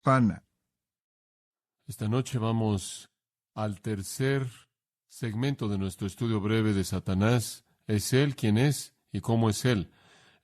hispana. Esta noche vamos al tercer segmento de nuestro estudio breve de Satanás. ¿Es Él quién es y cómo es Él?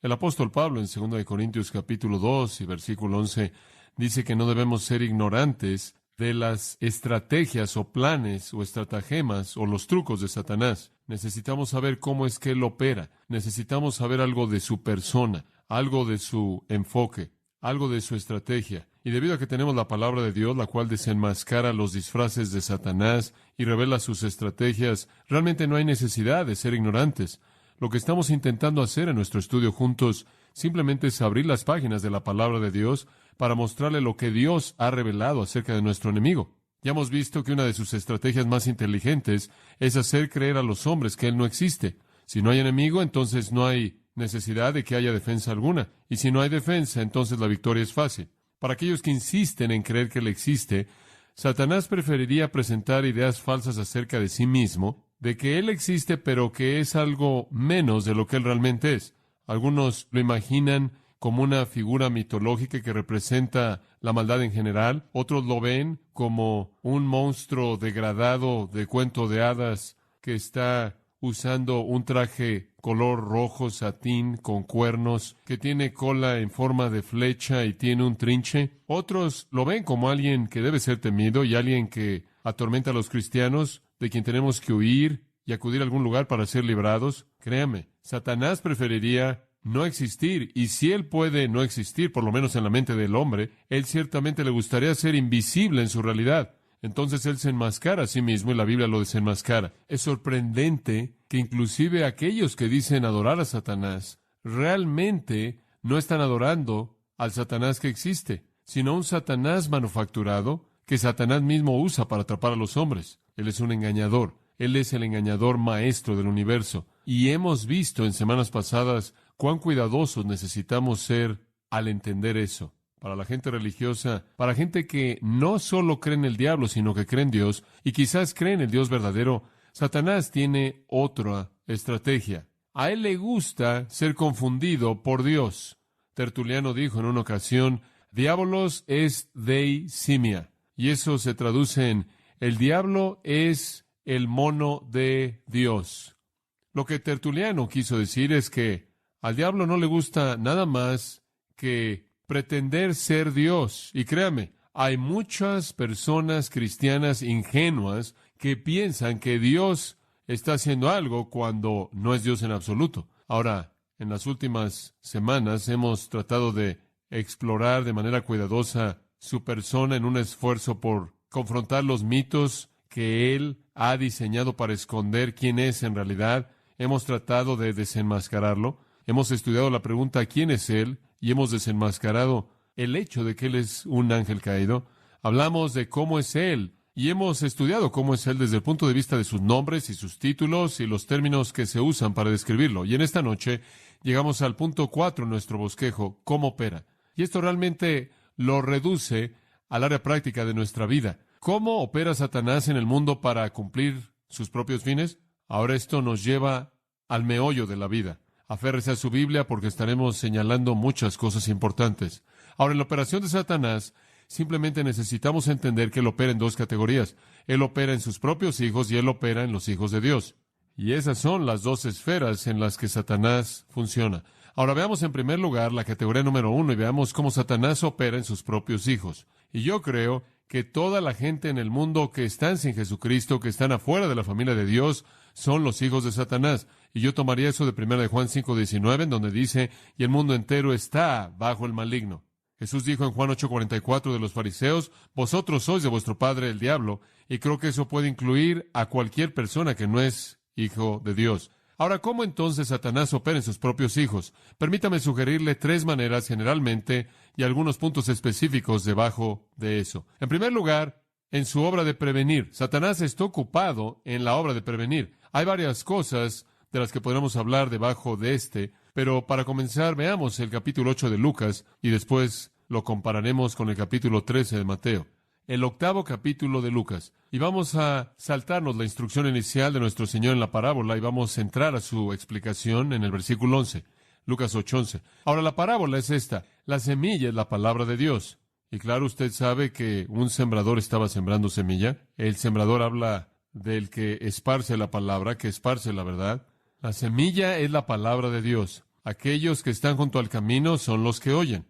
El apóstol Pablo en 2 de Corintios capítulo 2 y versículo 11 dice que no debemos ser ignorantes de las estrategias o planes o estratagemas o los trucos de Satanás. Necesitamos saber cómo es que Él opera. Necesitamos saber algo de su persona, algo de su enfoque, algo de su estrategia. Y debido a que tenemos la palabra de Dios, la cual desenmascara los disfraces de Satanás y revela sus estrategias, realmente no hay necesidad de ser ignorantes. Lo que estamos intentando hacer en nuestro estudio juntos simplemente es abrir las páginas de la palabra de Dios para mostrarle lo que Dios ha revelado acerca de nuestro enemigo. Ya hemos visto que una de sus estrategias más inteligentes es hacer creer a los hombres que Él no existe. Si no hay enemigo, entonces no hay necesidad de que haya defensa alguna. Y si no hay defensa, entonces la victoria es fácil. Para aquellos que insisten en creer que Él existe, Satanás preferiría presentar ideas falsas acerca de sí mismo, de que Él existe, pero que es algo menos de lo que Él realmente es. Algunos lo imaginan como una figura mitológica que representa la maldad en general. Otros lo ven como un monstruo degradado de cuento de hadas que está usando un traje color rojo satín con cuernos, que tiene cola en forma de flecha y tiene un trinche. Otros lo ven como alguien que debe ser temido y alguien que atormenta a los cristianos, de quien tenemos que huir y acudir a algún lugar para ser librados. Créame, Satanás preferiría no existir, y si él puede no existir, por lo menos en la mente del hombre, él ciertamente le gustaría ser invisible en su realidad. Entonces él se enmascara a sí mismo y la Biblia lo desenmascara. Es sorprendente que inclusive aquellos que dicen adorar a Satanás realmente no están adorando al Satanás que existe, sino a un Satanás manufacturado que Satanás mismo usa para atrapar a los hombres. Él es un engañador. Él es el engañador maestro del universo. Y hemos visto en semanas pasadas cuán cuidadosos necesitamos ser al entender eso. Para la gente religiosa, para gente que no solo cree en el diablo, sino que cree en Dios, y quizás cree en el Dios verdadero, Satanás tiene otra estrategia. A él le gusta ser confundido por Dios. Tertuliano dijo en una ocasión, Diabolos es Dei simia, y eso se traduce en, el diablo es el mono de Dios. Lo que Tertuliano quiso decir es que al diablo no le gusta nada más que pretender ser Dios. Y créame, hay muchas personas cristianas ingenuas que piensan que Dios está haciendo algo cuando no es Dios en absoluto. Ahora, en las últimas semanas hemos tratado de explorar de manera cuidadosa su persona en un esfuerzo por confrontar los mitos que Él ha diseñado para esconder quién es en realidad. Hemos tratado de desenmascararlo. Hemos estudiado la pregunta ¿quién es Él? Y hemos desenmascarado el hecho de que Él es un ángel caído. Hablamos de cómo es Él, y hemos estudiado cómo es Él desde el punto de vista de sus nombres y sus títulos y los términos que se usan para describirlo. Y en esta noche llegamos al punto 4 en nuestro bosquejo, cómo opera. Y esto realmente lo reduce al área práctica de nuestra vida. ¿Cómo opera Satanás en el mundo para cumplir sus propios fines? Ahora esto nos lleva al meollo de la vida. Aférrese a su Biblia porque estaremos señalando muchas cosas importantes. Ahora, en la operación de Satanás, simplemente necesitamos entender que Él opera en dos categorías. Él opera en sus propios hijos y Él opera en los hijos de Dios. Y esas son las dos esferas en las que Satanás funciona. Ahora veamos en primer lugar la categoría número 1 y veamos cómo Satanás opera en sus propios hijos. Y yo creo que toda la gente en el mundo que están sin Jesucristo, que están afuera de la familia de Dios, son los hijos de Satanás. Y yo tomaría eso de 1 Juan 5:19, en donde dice, y el mundo entero está bajo el maligno. Jesús dijo en Juan 8:44 de los fariseos, vosotros sois de vuestro padre el diablo, y creo que eso puede incluir a cualquier persona que no es hijo de Dios. Ahora, ¿cómo entonces Satanás opera en sus propios hijos? Permítame sugerirle 3 maneras generalmente y algunos puntos específicos debajo de eso. En primer lugar, en su obra de prevenir. Satanás está ocupado en la obra de prevenir. Hay varias cosas de las que podremos hablar debajo de pero para comenzar veamos el capítulo 8 de Lucas y después lo compararemos con el capítulo 13 de Mateo. El 8º capítulo de Lucas. Y vamos a saltarnos la instrucción inicial de nuestro Señor en la parábola y vamos a entrar a su explicación en el versículo 11. Lucas 8:11. Ahora la parábola es esta. La semilla es la palabra de Dios. Y claro, usted sabe que un sembrador estaba sembrando semilla. El sembrador habla del que esparce la palabra, que esparce la verdad. La semilla es la palabra de Dios. Aquellos que están junto al camino son los que oyen.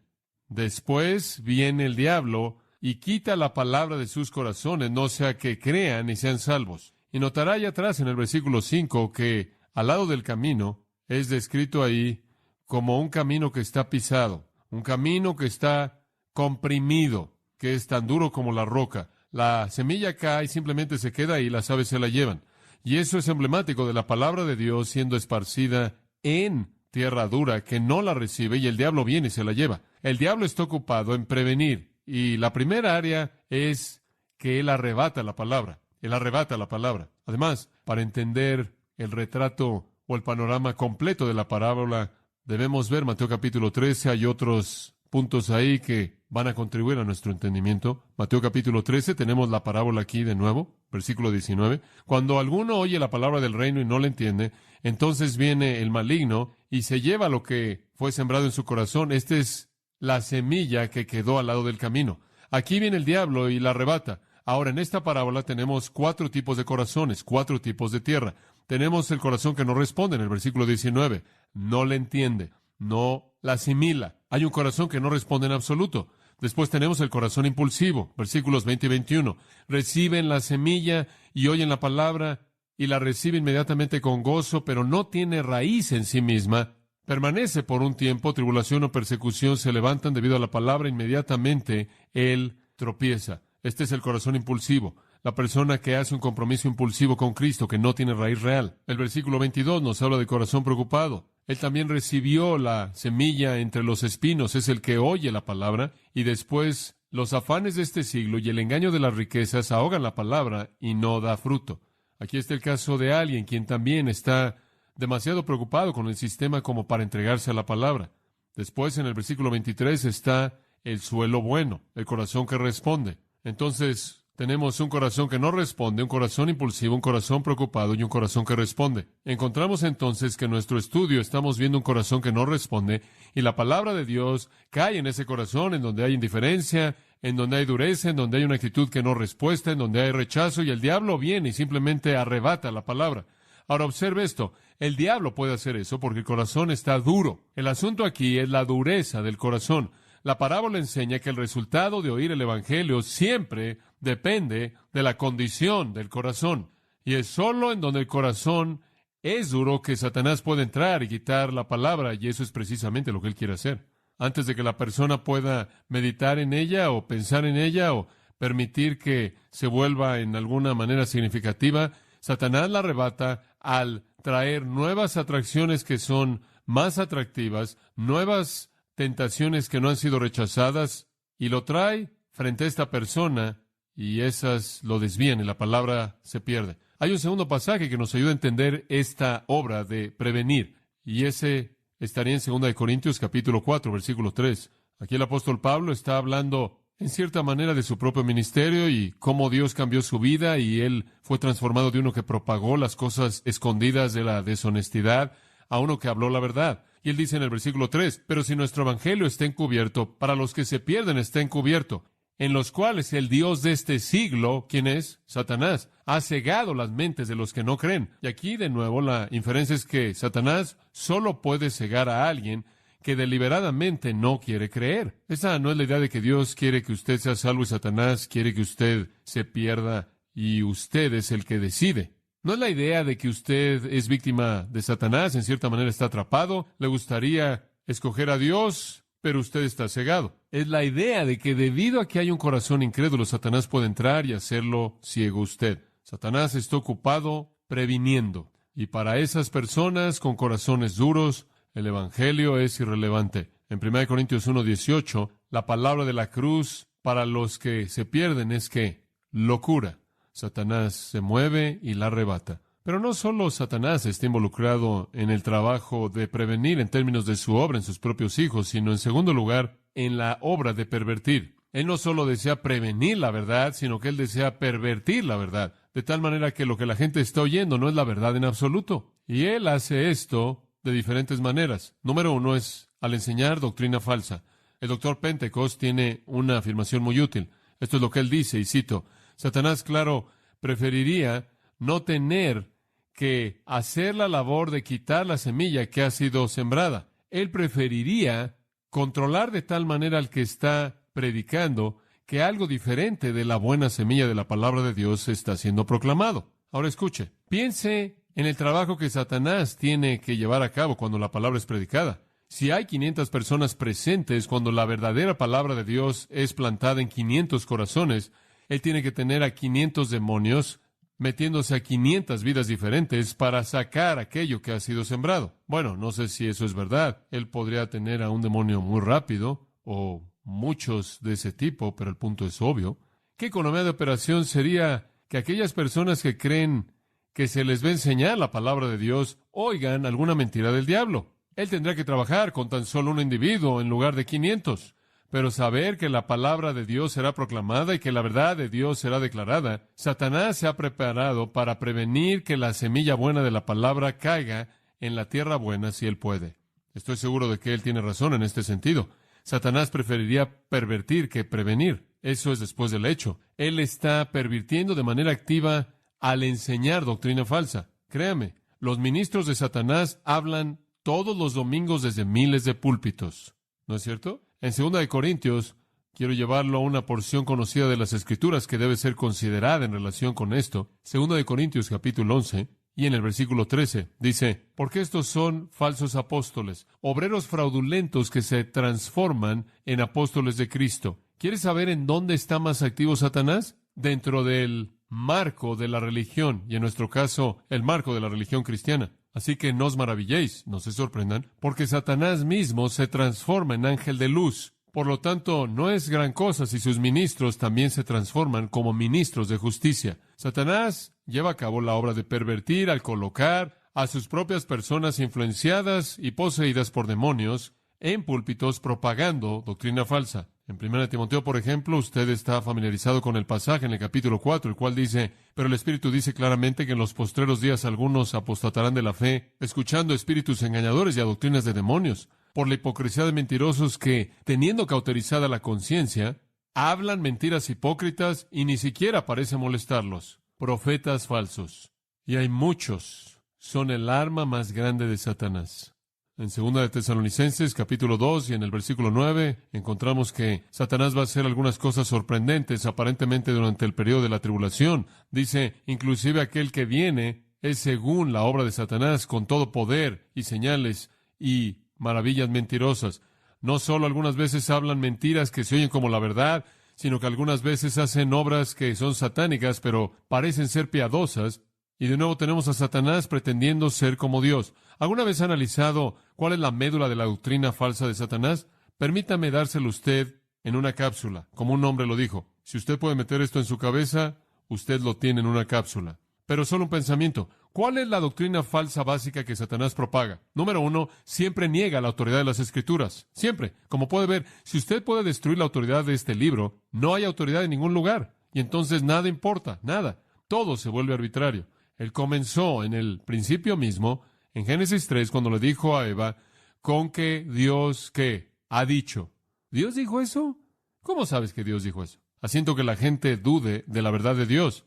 Después viene el diablo y quita la palabra de sus corazones, no sea que crean y sean salvos. Y notará allá atrás en el versículo 5 que al lado del camino es descrito ahí como un camino que está pisado, un camino que está comprimido, que es tan duro como la roca. La semilla cae y simplemente se queda ahí, las aves se la llevan. Y eso es emblemático de la palabra de Dios siendo esparcida en tierra dura, que no la recibe, y el diablo viene y se la lleva. El diablo está ocupado en prevenir, y la primera área es que él arrebata la palabra. Él arrebata la palabra. Además, para entender el retrato o el panorama completo de la parábola, debemos ver Mateo capítulo 13. Hay otros puntos ahí que van a contribuir a nuestro entendimiento. Mateo capítulo 13, tenemos la parábola aquí de nuevo, versículo 19. Cuando alguno oye la palabra del reino y no la entiende, entonces viene el maligno y se lleva lo que fue sembrado en su corazón. Esta es la semilla que quedó al lado del camino. Aquí viene el diablo y la arrebata. Ahora, en esta parábola tenemos 4 tipos de corazones, 4 tipos de tierra. Tenemos el corazón que no responde en el versículo 19. No le entiende, no la asimila. Hay un corazón que no responde en absoluto. Después tenemos el corazón impulsivo, versículos 20 y 21. Reciben la semilla y oyen la palabra y la reciben inmediatamente con gozo, pero no tiene raíz en sí misma. Permanece por un tiempo, tribulación o persecución se levantan debido a la palabra, inmediatamente él tropieza. Este es el corazón impulsivo, la persona que hace un compromiso impulsivo con Cristo, que no tiene raíz real. El versículo 22 nos habla de corazón preocupado. Él también recibió la semilla entre los espinos, es el que oye la palabra, y después los afanes de este siglo y el engaño de las riquezas ahogan la palabra y no da fruto. Aquí está el caso de alguien quien también está demasiado preocupado con el sistema como para entregarse a la palabra. Después, en el versículo 23, está el suelo bueno, el corazón que responde. Entonces, tenemos un corazón que no responde, un corazón impulsivo, un corazón preocupado y un corazón que responde. Encontramos entonces que en nuestro estudio estamos viendo un corazón que no responde y la palabra de Dios cae en ese corazón en donde hay indiferencia, en donde hay dureza, en donde hay una actitud que no respuesta, en donde hay rechazo y el diablo viene y simplemente arrebata la palabra. Ahora observe esto, el diablo puede hacer eso porque el corazón está duro. El asunto aquí es la dureza del corazón. La parábola enseña que el resultado de oír el Evangelio siempre depende de la condición del corazón. Y es solo en donde el corazón es duro que Satanás puede entrar y quitar la palabra, y eso es precisamente lo que él quiere hacer. Antes de que la persona pueda meditar en ella o pensar en ella o permitir que se vuelva en alguna manera significativa, Satanás la arrebata al traer nuevas atracciones que son más atractivas, nuevas tentaciones que no han sido rechazadas, y lo trae frente a esta persona, y esas lo desvían y la palabra se pierde. Hay un segundo pasaje que nos ayuda a entender esta obra de prevenir, y ese estaría en 2 Corintios capítulo 4, versículo 3. Aquí el apóstol Pablo está hablando en cierta manera de su propio ministerio y cómo Dios cambió su vida, y él fue transformado de uno que propagó las cosas escondidas de la deshonestidad a uno que habló la verdad. Y él dice en el versículo 3, pero si nuestro evangelio está encubierto, para los que se pierden está encubierto, en los cuales el Dios de este siglo, ¿quién es? Satanás, ha cegado las mentes de los que no creen. Y aquí de nuevo la inferencia es que Satanás solo puede cegar a alguien que deliberadamente no quiere creer. Esa no es la idea de que Dios quiere que usted sea salvo y Satanás quiere que usted se pierda y usted es el que decide. No es la idea de que usted es víctima de Satanás, en cierta manera está atrapado, le gustaría escoger a Dios, pero usted está cegado. Es la idea de que debido a que hay un corazón incrédulo, Satanás puede entrar y hacerlo ciego usted. Satanás está ocupado previniendo. Y para esas personas con corazones duros, el Evangelio es irrelevante. En 1 Corintios 1:18, la palabra de la cruz para los que se pierden es que locura. Satanás se mueve y la arrebata. Pero no solo Satanás está involucrado en el trabajo de prevenir en términos de su obra en sus propios hijos, sino en segundo lugar, en la obra de pervertir. Él no solo desea prevenir la verdad, sino que él desea pervertir la verdad, de tal manera que lo que la gente está oyendo no es la verdad en absoluto. Y él hace esto de diferentes maneras. Número 1 es al enseñar doctrina falsa. El doctor Pentecost tiene una afirmación muy útil. Esto es lo que él dice, y cito: Satanás, claro, preferiría no tener que hacer la labor de quitar la semilla que ha sido sembrada. Él preferiría controlar de tal manera al que está predicando que algo diferente de la buena semilla de la palabra de Dios está siendo proclamado. Ahora escuche, piense en el trabajo que Satanás tiene que llevar a cabo cuando la palabra es predicada. Si hay 500 personas presentes cuando la verdadera palabra de Dios es plantada en 500 corazones, él tiene que tener a 500 demonios metiéndose a 500 vidas diferentes para sacar aquello que ha sido sembrado. Bueno, no sé si eso es verdad. Él podría tener a un demonio muy rápido o muchos de ese tipo, pero el punto es obvio. ¿Qué economía de operación sería que aquellas personas que creen que se les va a enseñar la palabra de Dios oigan alguna mentira del diablo? Él tendrá que trabajar con tan solo un individuo en lugar de 500. Pero saber que la palabra de Dios será proclamada y que la verdad de Dios será declarada, Satanás se ha preparado para prevenir que la semilla buena de la palabra caiga en la tierra buena si él puede. Estoy seguro de que él tiene razón en este sentido. Satanás preferiría pervertir que prevenir. Eso es después del hecho. Él está pervirtiendo de manera activa al enseñar doctrina falsa. Créame, los ministros de Satanás hablan todos los domingos desde miles de púlpitos. ¿No es cierto? En 2 Corintios, quiero llevarlo a una porción conocida de las Escrituras que debe ser considerada en relación con esto. 2 Corintios, capítulo 11, y en el versículo 13, dice: porque estos son falsos apóstoles, obreros fraudulentos que se transforman en apóstoles de Cristo. ¿Quieres saber en dónde está más activo Satanás? Dentro del marco de la religión, y en nuestro caso, el marco de la religión cristiana. Así que no os maravilléis, no se sorprendan, porque Satanás mismo se transforma en ángel de luz. Por lo tanto, no es gran cosa si sus ministros también se transforman como ministros de justicia. Satanás lleva a cabo la obra de pervertir al colocar a sus propias personas influenciadas y poseídas por demonios en púlpitos propagando doctrina falsa. En 1 Timoteo, por ejemplo, usted está familiarizado con el pasaje en el capítulo 4, el cual dice: pero el Espíritu dice claramente que en los postreros días algunos apostatarán de la fe, escuchando espíritus engañadores y a doctrinas de demonios, por la hipocresía de mentirosos que, teniendo cauterizada la conciencia, hablan mentiras hipócritas y ni siquiera parece molestarlos. Profetas falsos. Y hay muchos. Son el arma más grande de Satanás. En 2 de Tesalonicenses, capítulo 2, y en el versículo 9, encontramos que Satanás va a hacer algunas cosas sorprendentes, aparentemente durante el periodo de la tribulación. Dice: inclusive aquel que viene es según la obra de Satanás, con todo poder y señales y maravillas mentirosas. No solo algunas veces hablan mentiras que se oyen como la verdad, sino que algunas veces hacen obras que son satánicas, pero parecen ser piadosas. Y de nuevo tenemos a Satanás pretendiendo ser como Dios. ¿Alguna vez ha analizado cuál es la médula de la doctrina falsa de Satanás? Permítame dárselo a usted en una cápsula, como un hombre lo dijo. Si usted puede meter esto en su cabeza, usted lo tiene en una cápsula. Pero solo un pensamiento. ¿Cuál es la doctrina falsa básica que Satanás propaga? Número 1, siempre niega la autoridad de las Escrituras. Siempre. Como puede ver, si usted puede destruir la autoridad de este libro, no hay autoridad en ningún lugar. Y entonces nada importa, nada. Todo se vuelve arbitrario. Él comenzó en el principio mismo, en Génesis 3, cuando le dijo a Eva, con que Dios, ¿qué? Ha dicho. ¿Dios dijo eso? ¿Cómo sabes que Dios dijo eso? Haciendo que la gente dude de la verdad de Dios.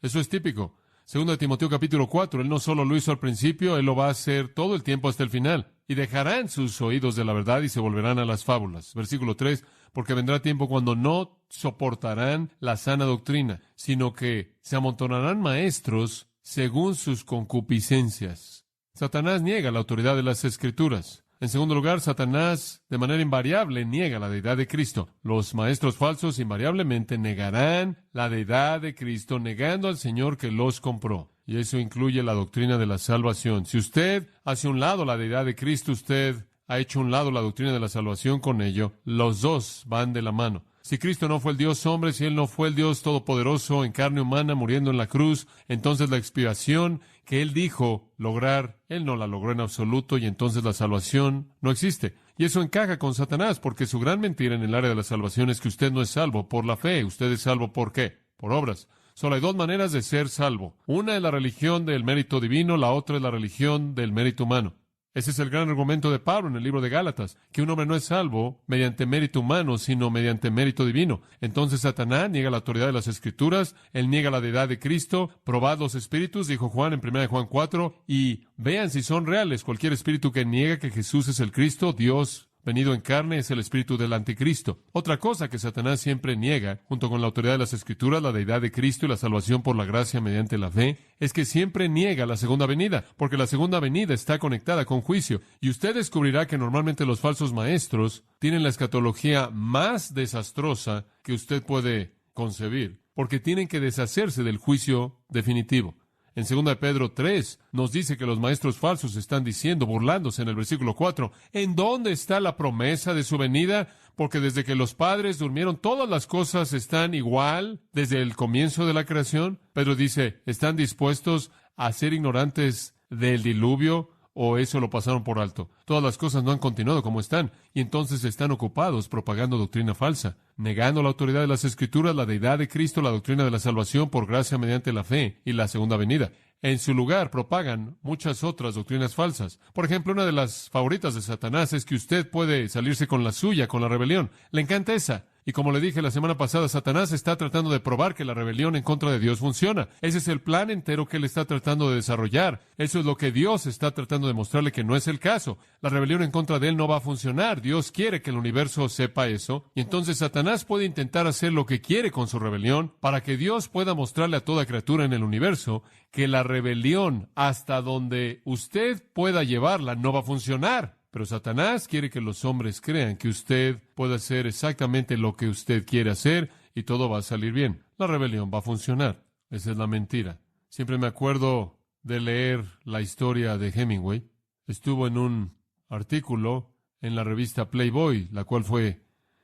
Eso es típico. 2 Timoteo capítulo 4, Él no solo lo hizo al principio, Él lo va a hacer todo el tiempo hasta el final. Y dejarán sus oídos de la verdad y se volverán a las fábulas. Versículo 3, porque vendrá tiempo cuando no soportarán la sana doctrina, sino que se amontonarán maestros según sus concupiscencias. Satanás niega la autoridad de las Escrituras. En segundo lugar, Satanás, de manera invariable, niega la deidad de Cristo. Los maestros falsos invariablemente negarán la deidad de Cristo, negando al Señor que los compró. Y eso incluye la doctrina de la salvación. Si usted hace un lado la deidad de Cristo, usted ha hecho un lado la doctrina de la salvación con ello. Los dos van de la mano. Si Cristo no fue el Dios hombre, si Él no fue el Dios todopoderoso en carne humana muriendo en la cruz, entonces la expiación que Él dijo lograr, Él no la logró en absoluto y entonces la salvación no existe. Y eso encaja con Satanás porque su gran mentira en el área de la salvación es que usted no es salvo por la fe. Usted es salvo ¿por qué? Por obras. Solo hay dos maneras de ser salvo. Una es la religión del mérito divino, la otra es la religión del mérito humano. Ese es el gran argumento de Pablo en el libro de Gálatas, que un hombre no es salvo mediante mérito humano, sino mediante mérito divino. Entonces Satanás niega la autoridad de las Escrituras, él niega la deidad de Cristo. Probad los espíritus, dijo Juan en 1 Juan 4, y vean si son reales. Cualquier espíritu que niega que Jesús es el Cristo, Dios venido en carne, es el espíritu del anticristo. Otra cosa que Satanás siempre niega, junto con la autoridad de las Escrituras, la deidad de Cristo y la salvación por la gracia mediante la fe, es que siempre niega la segunda venida, porque la segunda venida está conectada con juicio. Y usted descubrirá que normalmente los falsos maestros tienen la escatología más desastrosa que usted puede concebir, porque tienen que deshacerse del juicio definitivo. En 2 de Pedro 3 nos dice que los maestros falsos están diciendo, burlándose en el versículo 4, ¿en dónde está la promesa de su venida? Porque desde que los padres durmieron, todas las cosas están igual desde el comienzo de la creación. Pedro dice, ¿están dispuestos a ser ignorantes del diluvio? ¿O eso lo pasaron por alto? Todas las cosas no han continuado como están, y entonces están ocupados propagando doctrina falsa, negando la autoridad de las Escrituras, la deidad de Cristo, la doctrina de la salvación por gracia mediante la fe y la segunda venida. En su lugar propagan muchas otras doctrinas falsas. Por ejemplo, una de las favoritas de Satanás es que usted puede salirse con la suya, con la rebelión. Le encanta esa. Y como le dije la semana pasada, Satanás está tratando de probar que la rebelión en contra de Dios funciona. Ese es el plan entero que él está tratando de desarrollar. Eso es lo que Dios está tratando de mostrarle que no es el caso. La rebelión en contra de él no va a funcionar. Dios quiere que el universo sepa eso. Y entonces Satanás puede intentar hacer lo que quiere con su rebelión para que Dios pueda mostrarle a toda criatura en el universo que la rebelión, hasta donde usted pueda llevarla, no va a funcionar. Pero Satanás quiere que los hombres crean que usted puede hacer exactamente lo que usted quiere hacer y todo va a salir bien. La rebelión va a funcionar. Esa es la mentira. Siempre me acuerdo de leer la historia de Hemingway. Estuvo en un artículo en la revista Playboy, la cual fue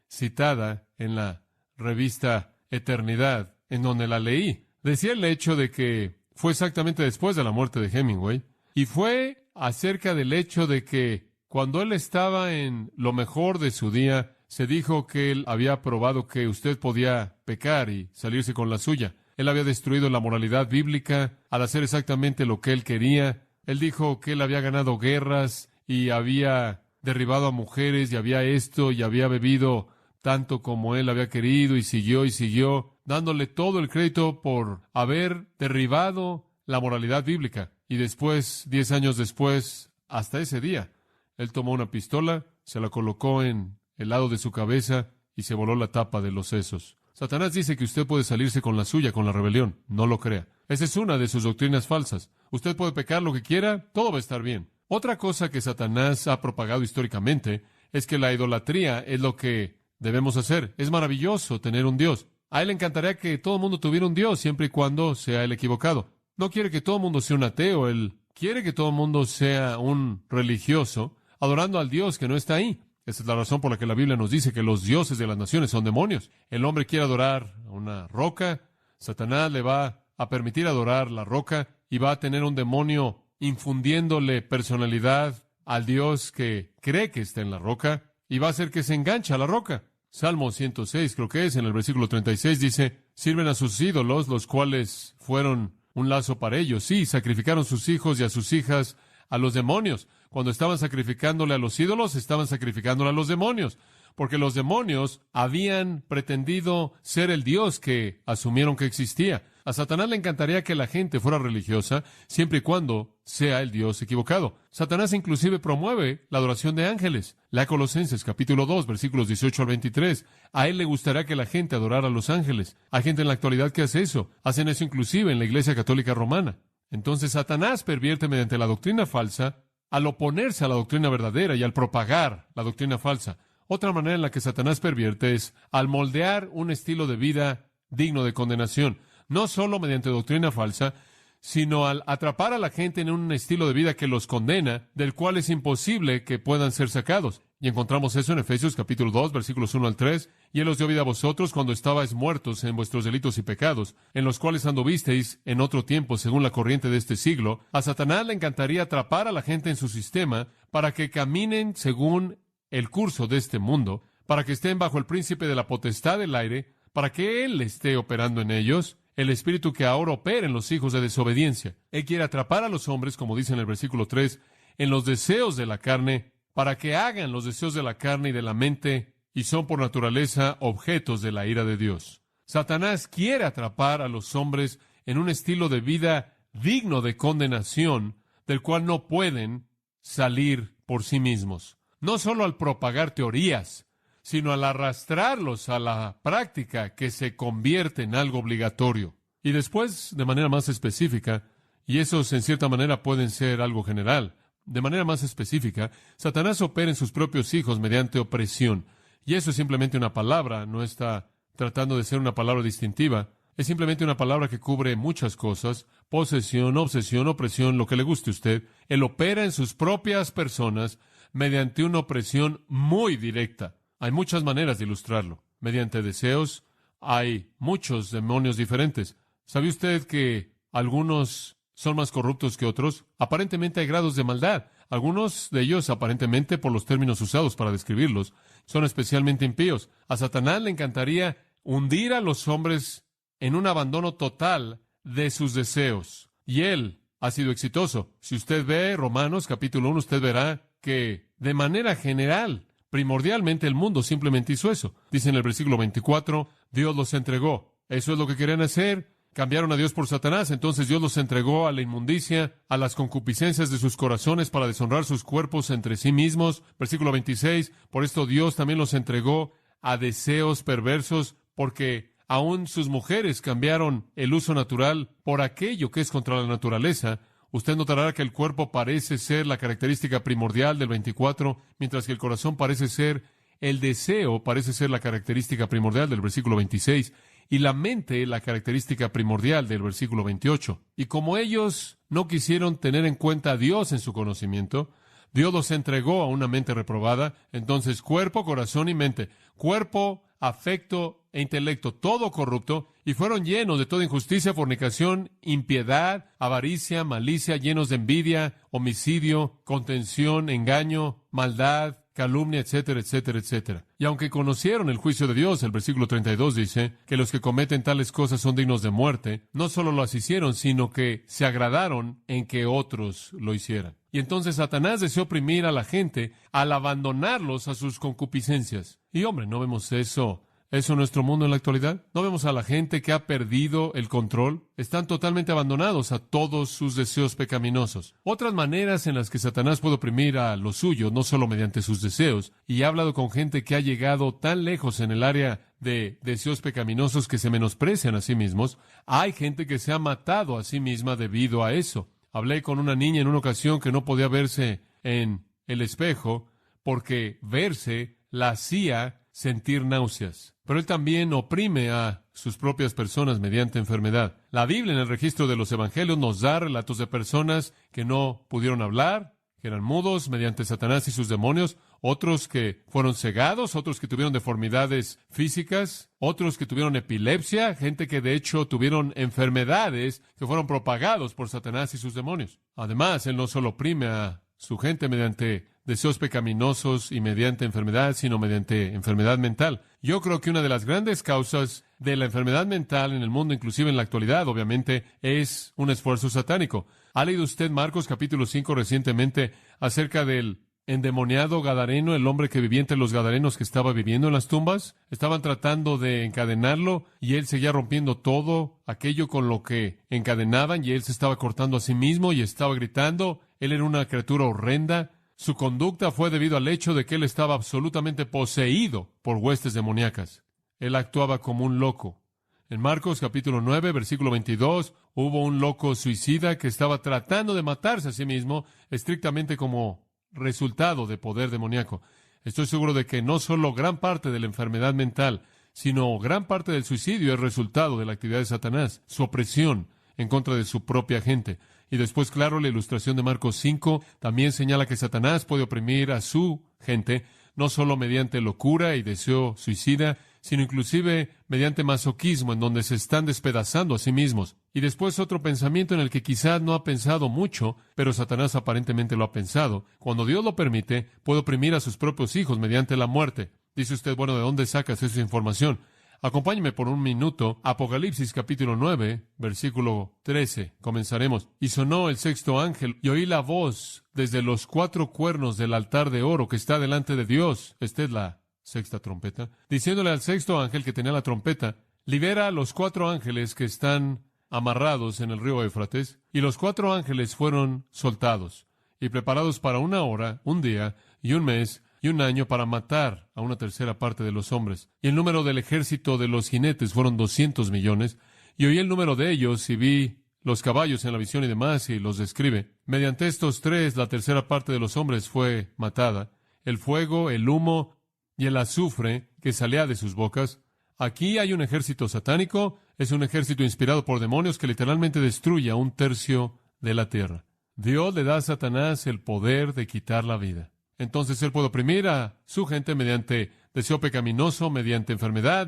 citada en la revista Eternidad, en donde la leí. Decía el hecho de que fue exactamente después de la muerte de Hemingway, y fue acerca del hecho de que cuando él estaba en lo mejor de su día, se dijo que él había probado que usted podía pecar y salirse con la suya. Él había destruido la moralidad bíblica al hacer exactamente lo que él quería. Él dijo que él había ganado guerras y había derribado a mujeres y había esto y había bebido tanto como él había querido y siguió, dándole todo el crédito por haber derribado la moralidad bíblica. Y después, 10 años después, hasta ese día, él tomó una pistola, se la colocó en el lado de su cabeza y se voló la tapa de los sesos. Satanás dice que usted puede salirse con la suya, con la rebelión. No lo crea. Esa es una de sus doctrinas falsas. Usted puede pecar lo que quiera, todo va a estar bien. Otra cosa que Satanás ha propagado históricamente es que la idolatría es lo que debemos hacer. Es maravilloso tener un Dios. A él le encantaría que todo el mundo tuviera un Dios, siempre y cuando sea el equivocado. No quiere que todo el mundo sea un ateo. Él quiere que todo el mundo sea un religioso, adorando al Dios que no está ahí. Esa es la razón por la que la Biblia nos dice que los dioses de las naciones son demonios. El hombre quiere adorar a una roca, Satanás le va a permitir adorar la roca y va a tener un demonio infundiéndole personalidad al Dios que cree que está en la roca y va a hacer que se enganche a la roca. Salmo 106, creo que es, en el versículo 36, dice, sirven a sus ídolos, los cuales fueron un lazo para ellos. Sí, sacrificaron sus hijos y a sus hijas a los demonios. Cuando estaban sacrificándole a los ídolos, estaban sacrificándole a los demonios, porque los demonios habían pretendido ser el Dios que asumieron que existía. A Satanás le encantaría que la gente fuera religiosa, siempre y cuando sea el Dios equivocado. Satanás inclusive promueve la adoración de ángeles. Lea Colosenses capítulo 2, versículos 18 al 23. A él le gustaría que la gente adorara a los ángeles. Hay gente en la actualidad que hace eso. Hacen eso inclusive en la Iglesia Católica Romana. Entonces Satanás pervierte mediante la doctrina falsa al oponerse a la doctrina verdadera y al propagar la doctrina falsa. Otra manera en la que Satanás pervierte es al moldear un estilo de vida digno de condenación. No solo mediante doctrina falsa, sino al atrapar a la gente en un estilo de vida que los condena, del cual es imposible que puedan ser sacados. Y encontramos eso en Efesios capítulo 2, versículos 1 al 3. Y Él os dio vida a vosotros cuando estabais muertos en vuestros delitos y pecados, en los cuales anduvisteis en otro tiempo según la corriente de este siglo. A Satanás le encantaría atrapar a la gente en su sistema para que caminen según el curso de este mundo, para que estén bajo el príncipe de la potestad del aire, para que Él esté operando en ellos, el espíritu que ahora opera en los hijos de desobediencia. Él quiere atrapar a los hombres, como dice en el versículo 3, en los deseos de la carne para que hagan los deseos de la carne y de la mente y son por naturaleza objetos de la ira de Dios. Satanás quiere atrapar a los hombres en un estilo de vida digno de condenación del cual no pueden salir por sí mismos. No solo al propagar teorías, sino al arrastrarlos a la práctica que se convierte en algo obligatorio. Y después, de manera más específica, y esos en cierta manera pueden ser algo general, de manera más específica, Satanás opera en sus propios hijos mediante opresión. Y eso es simplemente una palabra, no está tratando de ser una palabra distintiva. Es simplemente una palabra que cubre muchas cosas: posesión, obsesión, opresión, lo que le guste a usted. Él opera en sus propias personas mediante una opresión muy directa. Hay muchas maneras de ilustrarlo. Mediante deseos, hay muchos demonios diferentes. ¿Sabe usted que algunos son más corruptos que otros? Aparentemente hay grados de maldad. Algunos de ellos, aparentemente, por los términos usados para describirlos, son especialmente impíos. A Satanás le encantaría hundir a los hombres en un abandono total de sus deseos. Y él ha sido exitoso. Si usted ve Romanos capítulo 1, usted verá que de manera general, primordialmente, el mundo simplemente hizo eso. Dice en el versículo 24, Dios los entregó. Eso es lo que querían hacer. Cambiaron a Dios por Satanás. Entonces Dios los entregó a la inmundicia, a las concupiscencias de sus corazones para deshonrar sus cuerpos entre sí mismos. Versículo 26, por esto Dios también los entregó a deseos perversos, porque aún sus mujeres cambiaron el uso natural por aquello que es contra la naturaleza. Usted notará que el cuerpo parece ser la característica primordial del 24, mientras que el corazón parece ser, el deseo parece ser la característica primordial del versículo 26, y la mente la característica primordial del versículo 28. Y como ellos no quisieron tener en cuenta a Dios en su conocimiento, Dios los entregó a una mente reprobada. Entonces cuerpo, corazón y mente, cuerpo, afecto e intelecto, todo corrupto, y fueron llenos de toda injusticia, fornicación, impiedad, avaricia, malicia, llenos de envidia, homicidio, contención, engaño, maldad, calumnia, etcétera, etcétera, etcétera. Y aunque conocieron el juicio de Dios, el versículo 32 dice que los que cometen tales cosas son dignos de muerte, no solo las hicieron, sino que se agradaron en que otros lo hicieran. Y entonces Satanás deseó oprimir a la gente al abandonarlos a sus concupiscencias. Y hombre, ¿no vemos eso en nuestro mundo en la actualidad? ¿No vemos a la gente que ha perdido el control? Están totalmente abandonados a todos sus deseos pecaminosos. Otras maneras en las que Satanás puede oprimir a los suyos, no solo mediante sus deseos, y he hablado con gente que ha llegado tan lejos en el área de deseos pecaminosos que se menosprecian a sí mismos. Hay gente que se ha matado a sí misma debido a eso. Hablé con una niña en una ocasión que no podía verse en el espejo porque verse la hacía sentir náuseas. Pero él también oprime a sus propias personas mediante enfermedad. La Biblia, en el registro de los evangelios, nos da relatos de personas que no pudieron hablar, que eran mudos mediante Satanás y sus demonios, otros que fueron cegados, otros que tuvieron deformidades físicas, otros que tuvieron epilepsia, gente que de hecho tuvieron enfermedades que fueron propagados por Satanás y sus demonios. Además, él no solo oprime a su gente mediante deseos pecaminosos y mediante enfermedad, sino mediante enfermedad mental. Yo creo que una de las grandes causas de la enfermedad mental en el mundo, inclusive en la actualidad, obviamente, es un esfuerzo satánico. ¿Ha leído usted Marcos capítulo 5 recientemente acerca del endemoniado gadareno, el hombre que vivía entre los gadarenos que estaba viviendo en las tumbas? Estaban tratando de encadenarlo y él seguía rompiendo todo aquello con lo que encadenaban y él se estaba cortando a sí mismo y estaba gritando. Él era una criatura horrenda. Su conducta fue debido al hecho de que él estaba absolutamente poseído por huestes demoníacas. Él actuaba como un loco. En Marcos capítulo 9, versículo 22, hubo un loco suicida que estaba tratando de matarse a sí mismo estrictamente como resultado de poder demoníaco. Estoy seguro de que no solo gran parte de la enfermedad mental, sino gran parte del suicidio es resultado de la actividad de Satanás, su opresión en contra de su propia gente. Y después, claro, la ilustración de Marcos 5 también señala que Satanás puede oprimir a su gente, no solo mediante locura y deseo suicida, sino inclusive mediante masoquismo, en donde se están despedazando a sí mismos. Y después otro pensamiento en el que quizás no ha pensado mucho, pero Satanás aparentemente lo ha pensado. Cuando Dios lo permite, puede oprimir a sus propios hijos mediante la muerte. Dice usted, bueno, ¿de dónde sacas esa información? Acompáñeme por un minuto. Apocalipsis capítulo 9, versículo 13. Comenzaremos. Y sonó el sexto ángel, y oí la voz desde los 4 cuernos del altar de oro que está delante de Dios. Esta es la sexta trompeta. Diciéndole al sexto ángel que tenía la trompeta, libera a los 4 ángeles que están amarrados en el río Éufrates. Y los 4 ángeles fueron soltados y preparados para 1 hora, 1 día y 1 mes y 1 año para matar a 1/3 parte de los hombres. Y el número del ejército de los jinetes fueron 200 millones. Y oí el número de ellos y vi los caballos en la visión y demás, y los describe. Mediante estos 3, la 1/3 parte de los hombres fue matada. El fuego, el humo y el azufre que salía de sus bocas. Aquí hay un ejército satánico. Es un ejército inspirado por demonios que literalmente destruye a 1/3 de la tierra. Dios le da a Satanás el poder de quitar la vida. Entonces él puede oprimir a su gente mediante deseo pecaminoso, mediante enfermedad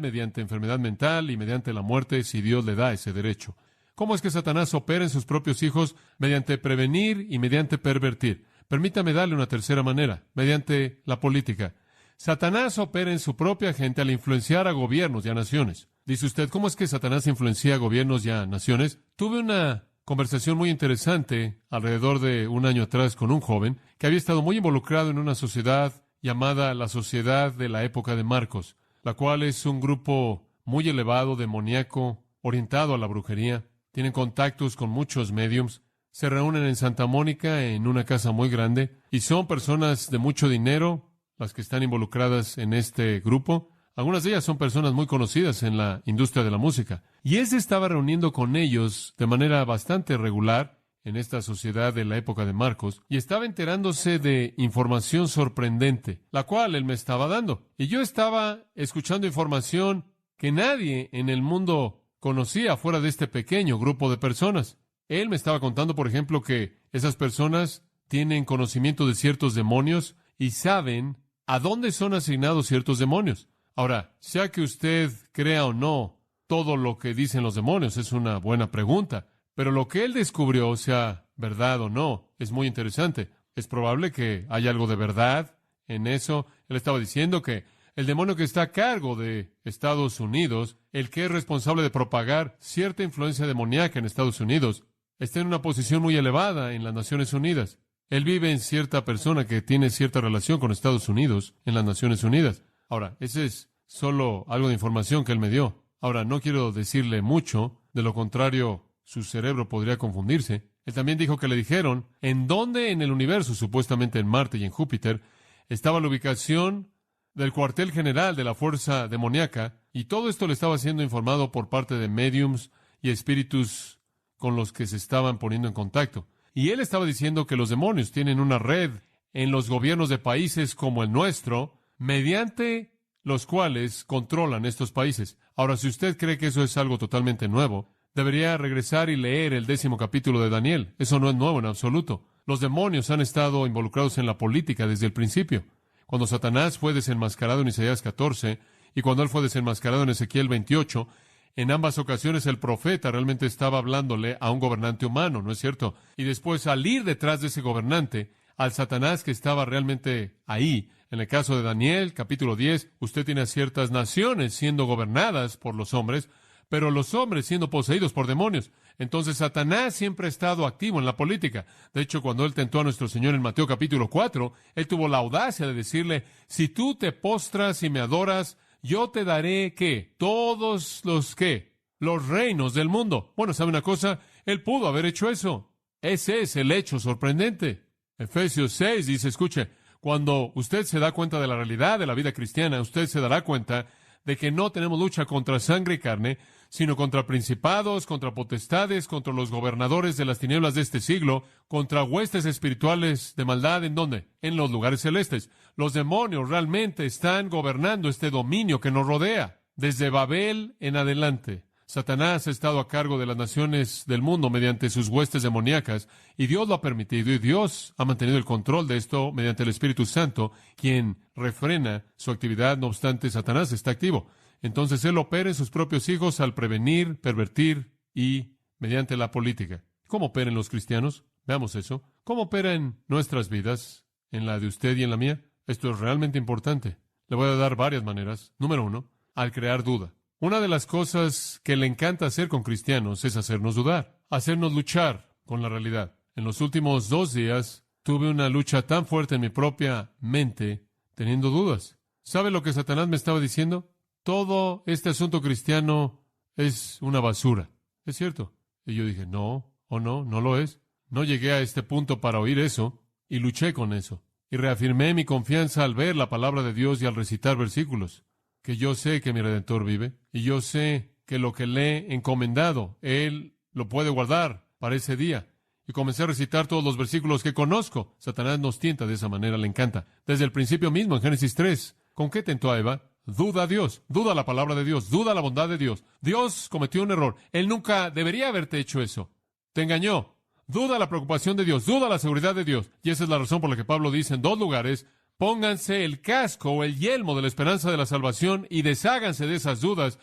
mental y mediante la muerte, si Dios le da ese derecho. ¿Cómo es que Satanás opera en sus propios hijos? Mediante prevenir y mediante pervertir. Permítame darle una tercera manera, mediante la política. Satanás opera en su propia gente al influenciar a gobiernos y a naciones. Dice usted, ¿cómo es que Satanás influencia a gobiernos y a naciones? Tuve una conversación muy interesante alrededor de 1 año atrás con un joven que había estado muy involucrado en una sociedad llamada la Sociedad de la Época de Marcos, la cual es un grupo muy elevado, demoníaco, orientado a la brujería. Tienen contactos con muchos médiums. Se reúnen en Santa Mónica en una casa muy grande y son personas de mucho dinero las que están involucradas en este grupo. Algunas de ellas son personas muy conocidas en la industria de la música. Y él se estaba reuniendo con ellos de manera bastante regular en esta sociedad de la época de Marcos y estaba enterándose de información sorprendente, la cual él me estaba dando. Y yo estaba escuchando información que nadie en el mundo conocía fuera de este pequeño grupo de personas. Él me estaba contando, por ejemplo, que esas personas tienen conocimiento de ciertos demonios y saben a dónde son asignados ciertos demonios. Ahora, sea que usted crea o no todo lo que dicen los demonios, es una buena pregunta. Pero lo que él descubrió, sea verdad o no, es muy interesante. Es probable que haya algo de verdad en eso. Él estaba diciendo que el demonio que está a cargo de Estados Unidos, el que es responsable de propagar cierta influencia demoníaca en Estados Unidos, está en una posición muy elevada en las Naciones Unidas. Él vive en cierta persona que tiene cierta relación con Estados Unidos en las Naciones Unidas. Ahora, ese es solo algo de información que él me dio. Ahora, no quiero decirle mucho, de lo contrario, su cerebro podría confundirse. Él también dijo que le dijeron en dónde en el universo, supuestamente en Marte y en Júpiter, estaba la ubicación del cuartel general de la fuerza demoníaca, y todo esto le estaba siendo informado por parte de médiums y espíritus con los que se estaban poniendo en contacto. Y él estaba diciendo que los demonios tienen una red en los gobiernos de países como el nuestro, mediante los cuales controlan estos países. Ahora, si usted cree que eso es algo totalmente nuevo, debería regresar y leer el 10º capítulo de Daniel. Eso no es nuevo en absoluto. Los demonios han estado involucrados en la política desde el principio. Cuando Satanás fue desenmascarado en Isaías 14 y cuando él fue desenmascarado en Ezequiel 28, en ambas ocasiones el profeta realmente estaba hablándole a un gobernante humano, ¿no es cierto? Y después al ir detrás de ese gobernante, al Satanás que estaba realmente ahí. En el caso de Daniel, capítulo 10, usted tiene a ciertas naciones siendo gobernadas por los hombres, pero los hombres siendo poseídos por demonios. Entonces Satanás siempre ha estado activo en la política. De hecho, cuando él tentó a nuestro Señor en Mateo capítulo 4, él tuvo la audacia de decirle, si tú te postras y me adoras, yo te daré, ¿qué? Todos los, ¿qué? Los reinos del mundo. Bueno, ¿sabe una cosa? Él pudo haber hecho eso. Ese es el hecho sorprendente. Efesios 6 dice, escuche, cuando usted se da cuenta de la realidad de la vida cristiana, usted se dará cuenta de que no tenemos lucha contra sangre y carne, sino contra principados, contra potestades, contra los gobernadores de las tinieblas de este siglo, contra huestes espirituales de maldad, ¿en dónde? En los lugares celestes. Los demonios realmente están gobernando este dominio que nos rodea, desde Babel en adelante. Satanás ha estado a cargo de las naciones del mundo mediante sus huestes demoníacas, y Dios lo ha permitido, y Dios ha mantenido el control de esto mediante el Espíritu Santo, quien refrena su actividad. No obstante, Satanás está activo. Entonces, él opera en sus propios hijos al prevenir, pervertir y mediante la política. ¿Cómo operan los cristianos? Veamos eso. ¿Cómo opera en nuestras vidas, en la de usted y en la mía? Esto es realmente importante. Le voy a dar varias maneras. Número 1, al crear duda. Una de las cosas que le encanta hacer con cristianos es hacernos dudar, hacernos luchar con la realidad. En los últimos 2 días tuve una lucha tan fuerte en mi propia mente, teniendo dudas. ¿Sabe lo que Satanás me estaba diciendo? Todo este asunto cristiano es una basura. ¿Es cierto? Y yo dije, no, no lo es. No llegué a este punto para oír eso, y luché con eso. Y reafirmé mi confianza al ver la palabra de Dios y al recitar versículos. Que yo sé que mi Redentor vive, y yo sé que lo que le he encomendado, Él lo puede guardar para ese día. Y comencé a recitar todos los versículos que conozco. Satanás nos tienta de esa manera, le encanta. Desde el principio mismo, en Génesis 3, ¿con qué tentó a Eva? Duda a Dios, duda a la palabra de Dios, duda a la bondad de Dios. Dios cometió un error. Él nunca debería haberte hecho eso. Te engañó. Duda a la preocupación de Dios, duda a la seguridad de Dios. Y esa es la razón por la que Pablo dice en 2 lugares, pónganse el casco o el yelmo de la esperanza de la salvación y desháganse de esas dudas.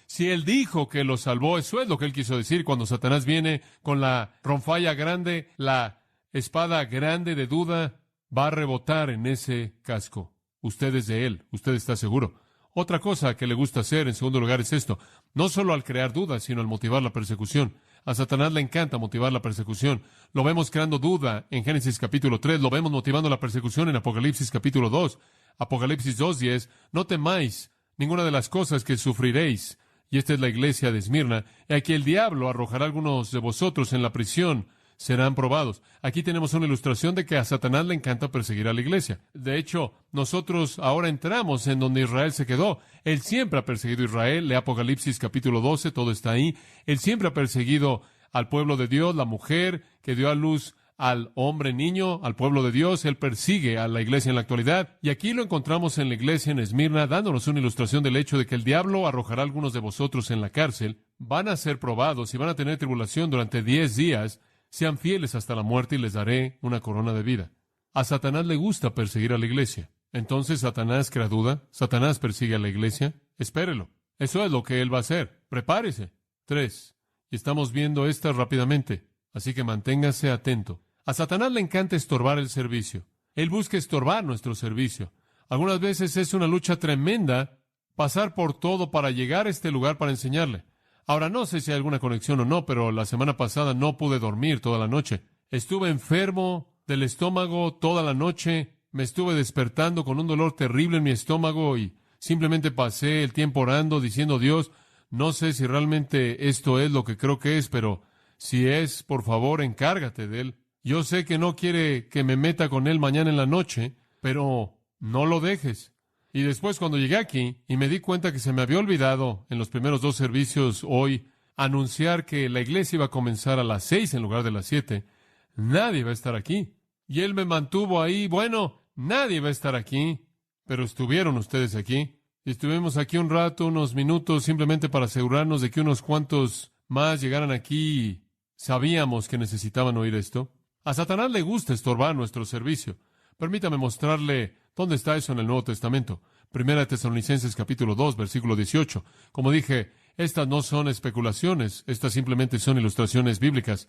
Si Él dijo que los salvó, eso es lo que Él quiso decir cuando Satanás viene con la ronfalla grande, la espada grande de duda, va a rebotar en ese casco. Usted es de Él, usted está seguro. Otra cosa que le gusta hacer, en segundo lugar, es esto. No solo al crear dudas, sino al motivar la persecución. A Satanás le encanta motivar la persecución. Lo vemos creando duda en Génesis capítulo 3, lo vemos motivando la persecución en Apocalipsis capítulo 2. Apocalipsis 2:10, no temáis ninguna de las cosas que sufriréis. Y esta es la iglesia de Esmirna. Y aquí el diablo arrojará a algunos de vosotros en la prisión. Serán probados. Aquí tenemos una ilustración de que a Satanás le encanta perseguir a la iglesia. De hecho, nosotros ahora entramos en donde Israel se quedó. Él siempre ha perseguido a Israel. Lee Apocalipsis capítulo 12, todo está ahí. Él siempre ha perseguido al pueblo de Dios, la mujer que dio a luz al hombre niño, al pueblo de Dios. Él persigue a la iglesia en la actualidad. Y aquí lo encontramos en la iglesia en Esmirna, dándonos una ilustración del hecho de que el diablo arrojará a algunos de vosotros en la cárcel. Van a ser probados y van a tener tribulación durante 10 días. Sean fieles hasta la muerte y les daré una corona de vida. A Satanás le gusta perseguir a la iglesia. Entonces Satanás crea duda. Satanás persigue a la iglesia. Espérelo. Eso es lo que él va a hacer. Prepárese. 3. Y estamos viendo estas rápidamente. Así que manténgase atento. A Satanás le encanta estorbar el servicio. Él busca estorbar nuestro servicio. Algunas veces es una lucha tremenda pasar por todo para llegar a este lugar para enseñarle. Ahora, no sé si hay alguna conexión o no, pero la semana pasada no pude dormir toda la noche. Estuve enfermo del estómago toda la noche. Me estuve despertando con un dolor terrible en mi estómago y simplemente pasé el tiempo orando, diciendo, Dios, no sé si realmente esto es lo que creo que es, pero si es, por favor, encárgate de él. Yo sé que no quiere que me meta con él mañana en la noche, pero no lo dejes. Y después, cuando llegué aquí y me di cuenta que se me había olvidado en los primeros 2 servicios hoy anunciar que la iglesia iba a comenzar a las 6 en lugar de las 7, nadie va a estar aquí. Y él me mantuvo ahí. Bueno, nadie va a estar aquí, pero estuvieron ustedes aquí. Y estuvimos aquí un rato, unos minutos, simplemente para asegurarnos de que unos cuantos más llegaran aquí y sabíamos que necesitaban oír esto. A Satanás le gusta estorbar nuestro servicio. Permítame mostrarle dónde está eso en el Nuevo Testamento. Primera de Tesalonicenses capítulo 2, versículo 18. Como dije, estas no son especulaciones, estas simplemente son ilustraciones bíblicas.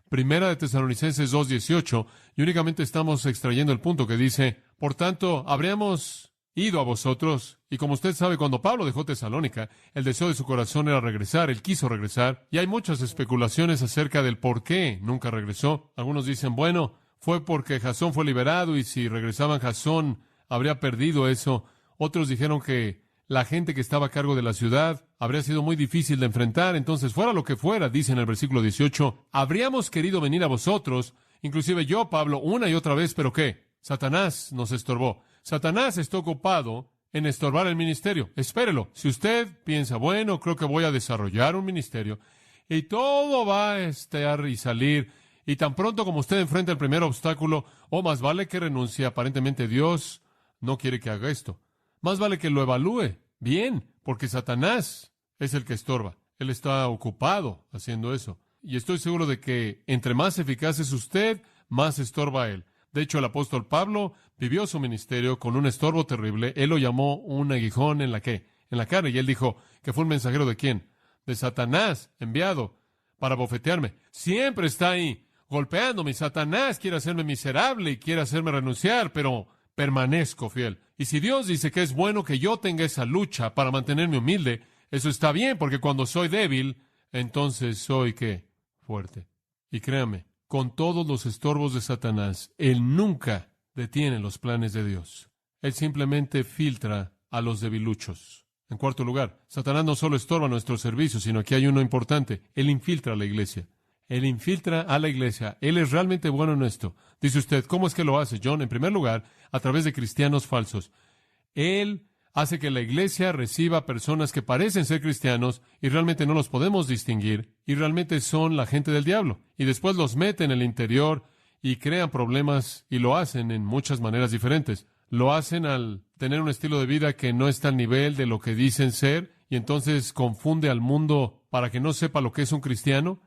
Primera de Tesalonicenses 2, 18, y únicamente estamos extrayendo el punto que dice, por tanto, habríamos ido a vosotros, y como usted sabe, cuando Pablo dejó Tesalónica, el deseo de su corazón era regresar, él quiso regresar, y hay muchas especulaciones acerca del por qué nunca regresó. Algunos dicen, bueno, fue porque Jasón fue liberado y si regresaban Jasón habría perdido eso. Otros dijeron que la gente que estaba a cargo de la ciudad habría sido muy difícil de enfrentar. Entonces, fuera lo que fuera, dice en el versículo 18, habríamos querido venir a vosotros, inclusive yo, Pablo, una y otra vez, pero ¿qué? Satanás nos estorbó. Satanás está ocupado en estorbar el ministerio. Espérelo. Si usted piensa, bueno, creo que voy a desarrollar un ministerio y todo va a estar y salir. Y tan pronto como usted enfrenta el primer obstáculo, más vale que renuncie. Aparentemente Dios no quiere que haga esto. Más vale que lo evalúe bien, porque Satanás es el que estorba. Él está ocupado haciendo eso. Y estoy seguro de que entre más eficaz es usted, más estorba él. De hecho, el apóstol Pablo vivió su ministerio con un estorbo terrible. Él lo llamó un aguijón en la carne. Y él dijo que fue un mensajero ¿de quién? De Satanás, enviado para bofetearme. Siempre está ahí, golpeándome. Satanás quiere hacerme miserable y quiere hacerme renunciar, pero permanezco fiel. Y si Dios dice que es bueno que yo tenga esa lucha para mantenerme humilde, Eso está bien, porque cuando soy débil, entonces soy, ¿qué? Fuerte. Y créame, con todos los estorbos de Satanás, él nunca detiene los planes de Dios. Él simplemente filtra a los debiluchos. En cuarto lugar, Satanás no solo estorba nuestro servicio, sino que hay uno importante. Él infiltra a la iglesia. Él infiltra a la iglesia. Él es realmente bueno en esto. Dice usted, ¿cómo es que lo hace, John? En primer lugar, a través de cristianos falsos. Él hace que la iglesia reciba personas que parecen ser cristianos y realmente no los podemos distinguir y realmente son la gente del diablo. Y después los mete en el interior y crean problemas y lo hacen en muchas maneras diferentes. Lo hacen al tener un estilo de vida que no está al nivel de lo que dicen ser y entonces confunde al mundo para que no sepa lo que es un cristiano.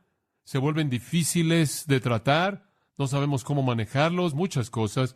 Se vuelven difíciles de tratar, no sabemos cómo manejarlos, muchas cosas.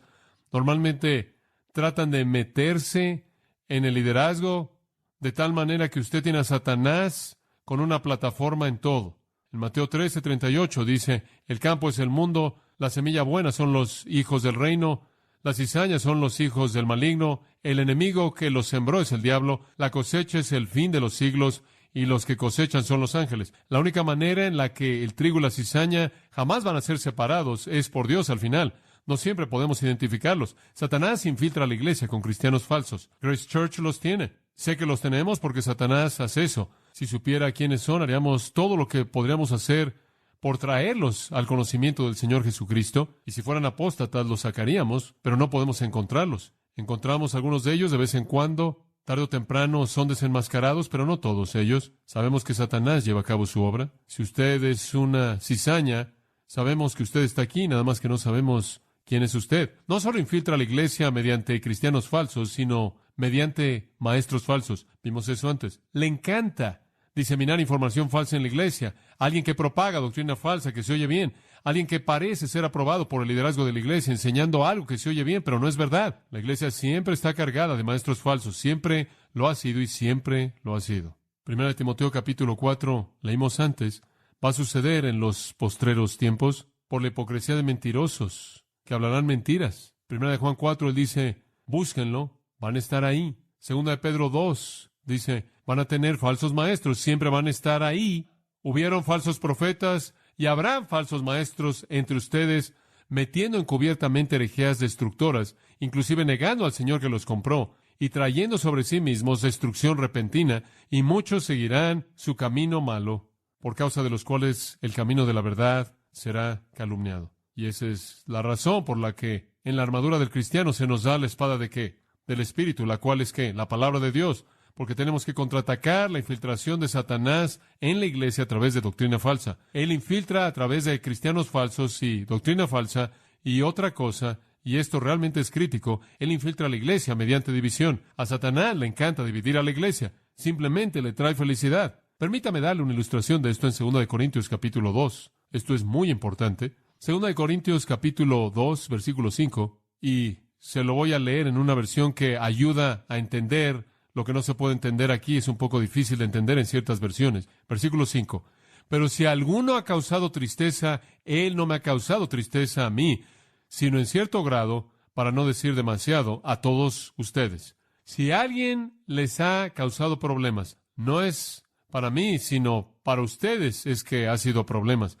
Normalmente tratan de meterse en el liderazgo de tal manera que usted tiene a Satanás con una plataforma en todo. En Mateo 13:38 dice, el campo es el mundo, la semilla buena son los hijos del reino, las cizañas son los hijos del maligno, el enemigo que los sembró es el diablo, la cosecha es el fin de los siglos, y los que cosechan son los ángeles. La única manera en la que el trigo y la cizaña jamás van a ser separados es por Dios al final. No siempre podemos identificarlos. Satanás infiltra a la iglesia con cristianos falsos. Grace Church los tiene. Sé que los tenemos porque Satanás hace eso. Si supiera quiénes son, haríamos todo lo que podríamos hacer por traerlos al conocimiento del Señor Jesucristo. Y si fueran apóstatas, los sacaríamos, pero no podemos encontrarlos. Encontramos algunos de ellos de vez en cuando. Tarde o temprano son desenmascarados, pero no todos ellos. Sabemos que Satanás lleva a cabo su obra. Si usted es una cizaña, sabemos que usted está aquí, nada más que no sabemos quién es usted. No solo infiltra a la iglesia mediante cristianos falsos, sino mediante maestros falsos. Vimos eso antes. Le encanta diseminar información falsa en la iglesia. Alguien que propaga doctrina falsa que se oye bien. Alguien que parece ser aprobado por el liderazgo de la iglesia, enseñando algo que se oye bien, pero no es verdad. La iglesia siempre está cargada de maestros falsos. Siempre lo ha sido y siempre lo ha sido. Primera de Timoteo capítulo 4, leímos antes, va a suceder en los postreros tiempos por la hipocresía de mentirosos que hablarán mentiras. Primera de Juan 4, él dice, búsquenlo, van a estar ahí. Segunda de Pedro 2, dice, van a tener falsos maestros, siempre van a estar ahí. Hubieron falsos profetas y habrán falsos maestros entre ustedes, metiendo encubiertamente herejías destructoras, inclusive negando al Señor que los compró, y trayendo sobre sí mismos destrucción repentina, y muchos seguirán su camino malo, por causa de los cuales el camino de la verdad será calumniado. Y esa es la razón por la que en la armadura del cristiano se nos da la espada de ¿qué? Del Espíritu, la cual es ¿qué? La palabra de Dios. Porque tenemos que contraatacar la infiltración de Satanás en la iglesia a través de doctrina falsa. Él infiltra a través de cristianos falsos y doctrina falsa y otra cosa, y esto realmente es crítico, él infiltra a la iglesia mediante división. A Satanás le encanta dividir a la iglesia. Simplemente le trae felicidad. Permítame darle una ilustración de esto en 2 de Corintios capítulo 2. Esto es muy importante. 2 de Corintios capítulo 2, versículo 5, y se lo voy a leer en una versión que ayuda a entender lo que no se puede entender aquí. Es un poco difícil de entender en ciertas versiones. Versículo 5. Pero si alguno ha causado tristeza, él no me ha causado tristeza a mí, sino en cierto grado, para no decir demasiado, a todos ustedes. Si alguien les ha causado problemas, no es para mí, sino para ustedes es que ha sido problemas.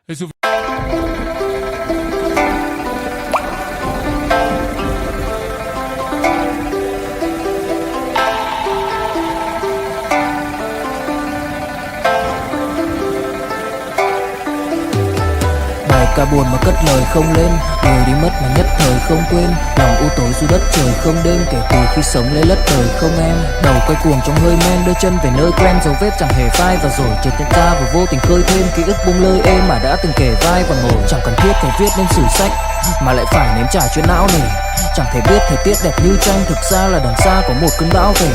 Es Ca buồn mà cất lời không lên, người đi mất mà nhất thời không quên. Lòng u tối dù đất trời không đêm, kể từ khi sống lấy lất đời không em. Đầu quay cuồng trong hơi men, đưa chân về nơi quen, dấu vết chẳng hề phai. Và rồi chợt nhận ra và vô tình khơi thêm ký ức bung lơi êm mà đã từng kể vai và ngồi. Chẳng cần thiết phải viết lên sử sách mà lại phải nếm trải chuyện não nề. Chẳng thể biết thời tiết đẹp như tranh, thực ra là đằng xa có một cơn bão về.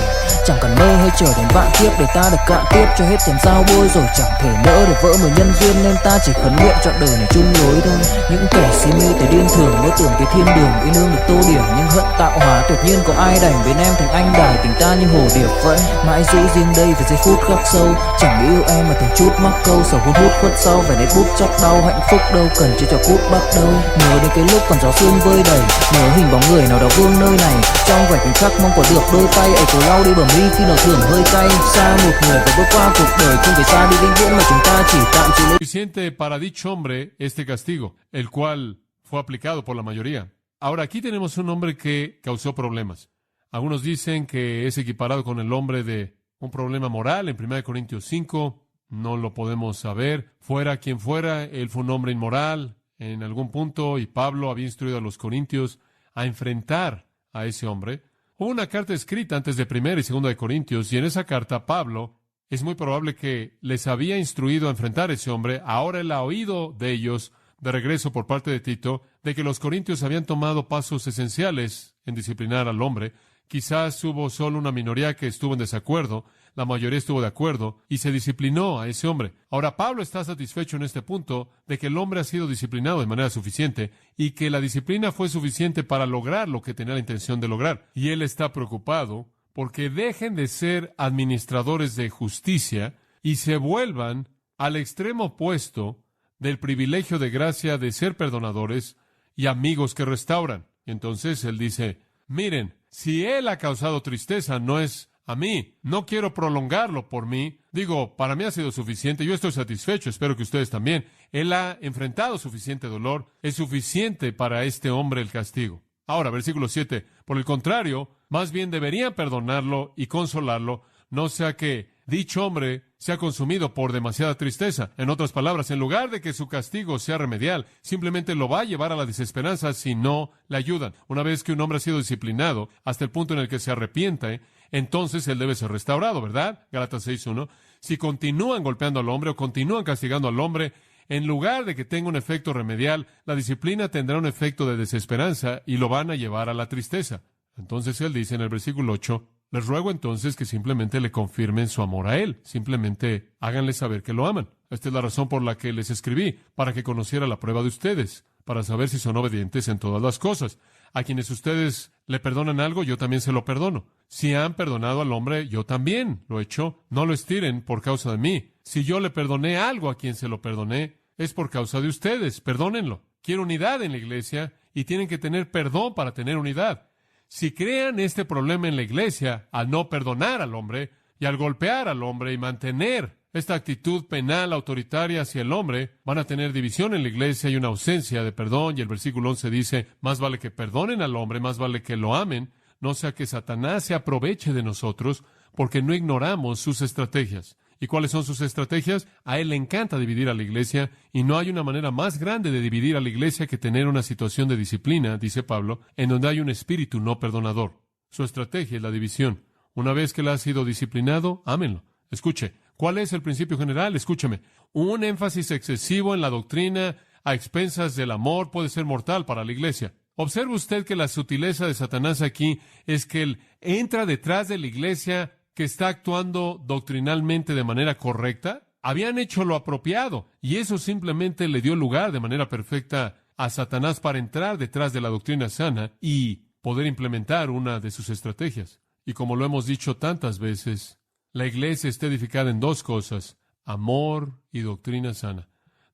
Chẳng cần mơ hay chờ đến vạn kiếp để ta được cạn tiếp cho hết tiền giao bôi. Rồi chẳng thể nỡ để vỡ một nhân duyên, nên ta chỉ khấn nguyện trọn đời này chung lối thôi. Những kẻ si mê tới điên thường mơ tưởng cái thiên đường yêu đương được tô điểm, nhưng hận tạo hóa tuyệt nhiên có ai đành bên em thành anh đài tình ta như hồ điệp vẫn mãi giữ riêng đây về giây phút khắc sâu. Chẳng yêu em mà từng chút mắc câu sầu hôn hút khuất sau, về nét bút chót đau hạnh phúc đâu cần chỉ cho cút bắt đầu. Nhớ đến cái lúc còn gió sương vơi đầy. Nhớ hình bóng người nào đó vương nơi này, trong vài khoảnh khắc mong có được đôi tay ấy cố lau đi bờ mi khi nào thường hơi cay. Xa một người phải bước qua cuộc đời, không phải xa đi vĩnh viễn mà chúng ta chỉ tạm chịu lấy. Suficiente para dicho hombre este castigo, el cual fue aplicado por la mayoría. Ahora, aquí tenemos un hombre que causó problemas. Algunos dicen que es equiparado con el hombre de un problema moral en 1 Corintios 5. No lo podemos saber. Fuera quien fuera, él fue un hombre inmoral en algún punto y Pablo había instruido a los corintios a enfrentar a ese hombre. Hubo una carta escrita antes de 1 y 2 de Corintios y en esa carta Pablo es muy probable que les había instruido a enfrentar a ese hombre. Ahora él ha oído de ellos de regreso por parte de Tito de que los corintios habían tomado pasos esenciales en disciplinar al hombre. Quizás hubo solo una minoría que estuvo en desacuerdo, la mayoría estuvo de acuerdo y se disciplinó a ese hombre. Ahora Pablo está satisfecho en este punto de que el hombre ha sido disciplinado de manera suficiente y que la disciplina fue suficiente para lograr lo que tenía la intención de lograr. Y él está preocupado porque dejen de ser administradores de justicia y se vuelvan al extremo opuesto del privilegio de gracia de ser perdonadores y amigos que restauran. Y entonces él dice, miren, si él ha causado tristeza, no es a mí. No quiero prolongarlo por mí. Digo, para mí ha sido suficiente. Yo estoy satisfecho. Espero que ustedes también. Él ha enfrentado suficiente dolor. Es suficiente para este hombre el castigo. Ahora, versículo 7. Por el contrario, más bien deberían perdonarlo y consolarlo, no sea que dicho hombre sea consumido por demasiada tristeza. En otras palabras, en lugar de que su castigo sea remedial, simplemente lo va a llevar a la desesperanza si no le ayudan. Una vez que un hombre ha sido disciplinado hasta el punto en el que se arrepiente, entonces él debe ser restaurado, ¿verdad? Gálatas 6:1. Si continúan golpeando al hombre o continúan castigando al hombre, en lugar de que tenga un efecto remedial, la disciplina tendrá un efecto de desesperanza y lo van a llevar a la tristeza. Entonces él dice en el versículo 8, les ruego entonces que simplemente le confirmen su amor a él. Simplemente háganle saber que lo aman. Esta es la razón por la que les escribí, para que conociera la prueba de ustedes, para saber si son obedientes en todas las cosas. A quienes ustedes le perdonan algo, yo también se lo perdono. Si han perdonado al hombre, yo también lo he hecho. No lo estiren por causa de mí. Si yo le perdoné algo a quien se lo perdoné, es por causa de ustedes. Perdónenlo. Quiero unidad en la iglesia y tienen que tener perdón para tener unidad. Si crean este problema en la iglesia al no perdonar al hombre y al golpear al hombre y mantener esta actitud penal autoritaria hacia el hombre, van a tener división en la iglesia y una ausencia de perdón. Y el versículo 11 dice, más vale que perdonen al hombre, más vale que lo amen, no sea que Satanás se aproveche de nosotros porque no ignoramos sus estrategias. ¿Y cuáles son sus estrategias? A él le encanta dividir a la iglesia y no hay una manera más grande de dividir a la iglesia que tener una situación de disciplina, dice Pablo, en donde hay un espíritu no perdonador. Su estrategia es la división. Una vez que él ha sido disciplinado, ámenlo. Escuche, ¿cuál es el principio general? Escúcheme. Un énfasis excesivo en la doctrina a expensas del amor puede ser mortal para la iglesia. Observe usted que la sutileza de Satanás aquí es que él entra detrás de la iglesia que está actuando doctrinalmente de manera correcta. Habían hecho lo apropiado y eso simplemente le dio lugar de manera perfecta a Satanás para entrar detrás de la doctrina sana y poder implementar una de sus estrategias. Y como lo hemos dicho tantas veces, la iglesia está edificada en dos cosas, amor y doctrina sana.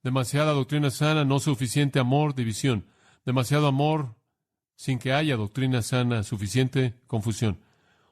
Demasiada doctrina sana, no suficiente amor, división. Demasiado amor sin que haya doctrina sana suficiente, confusión.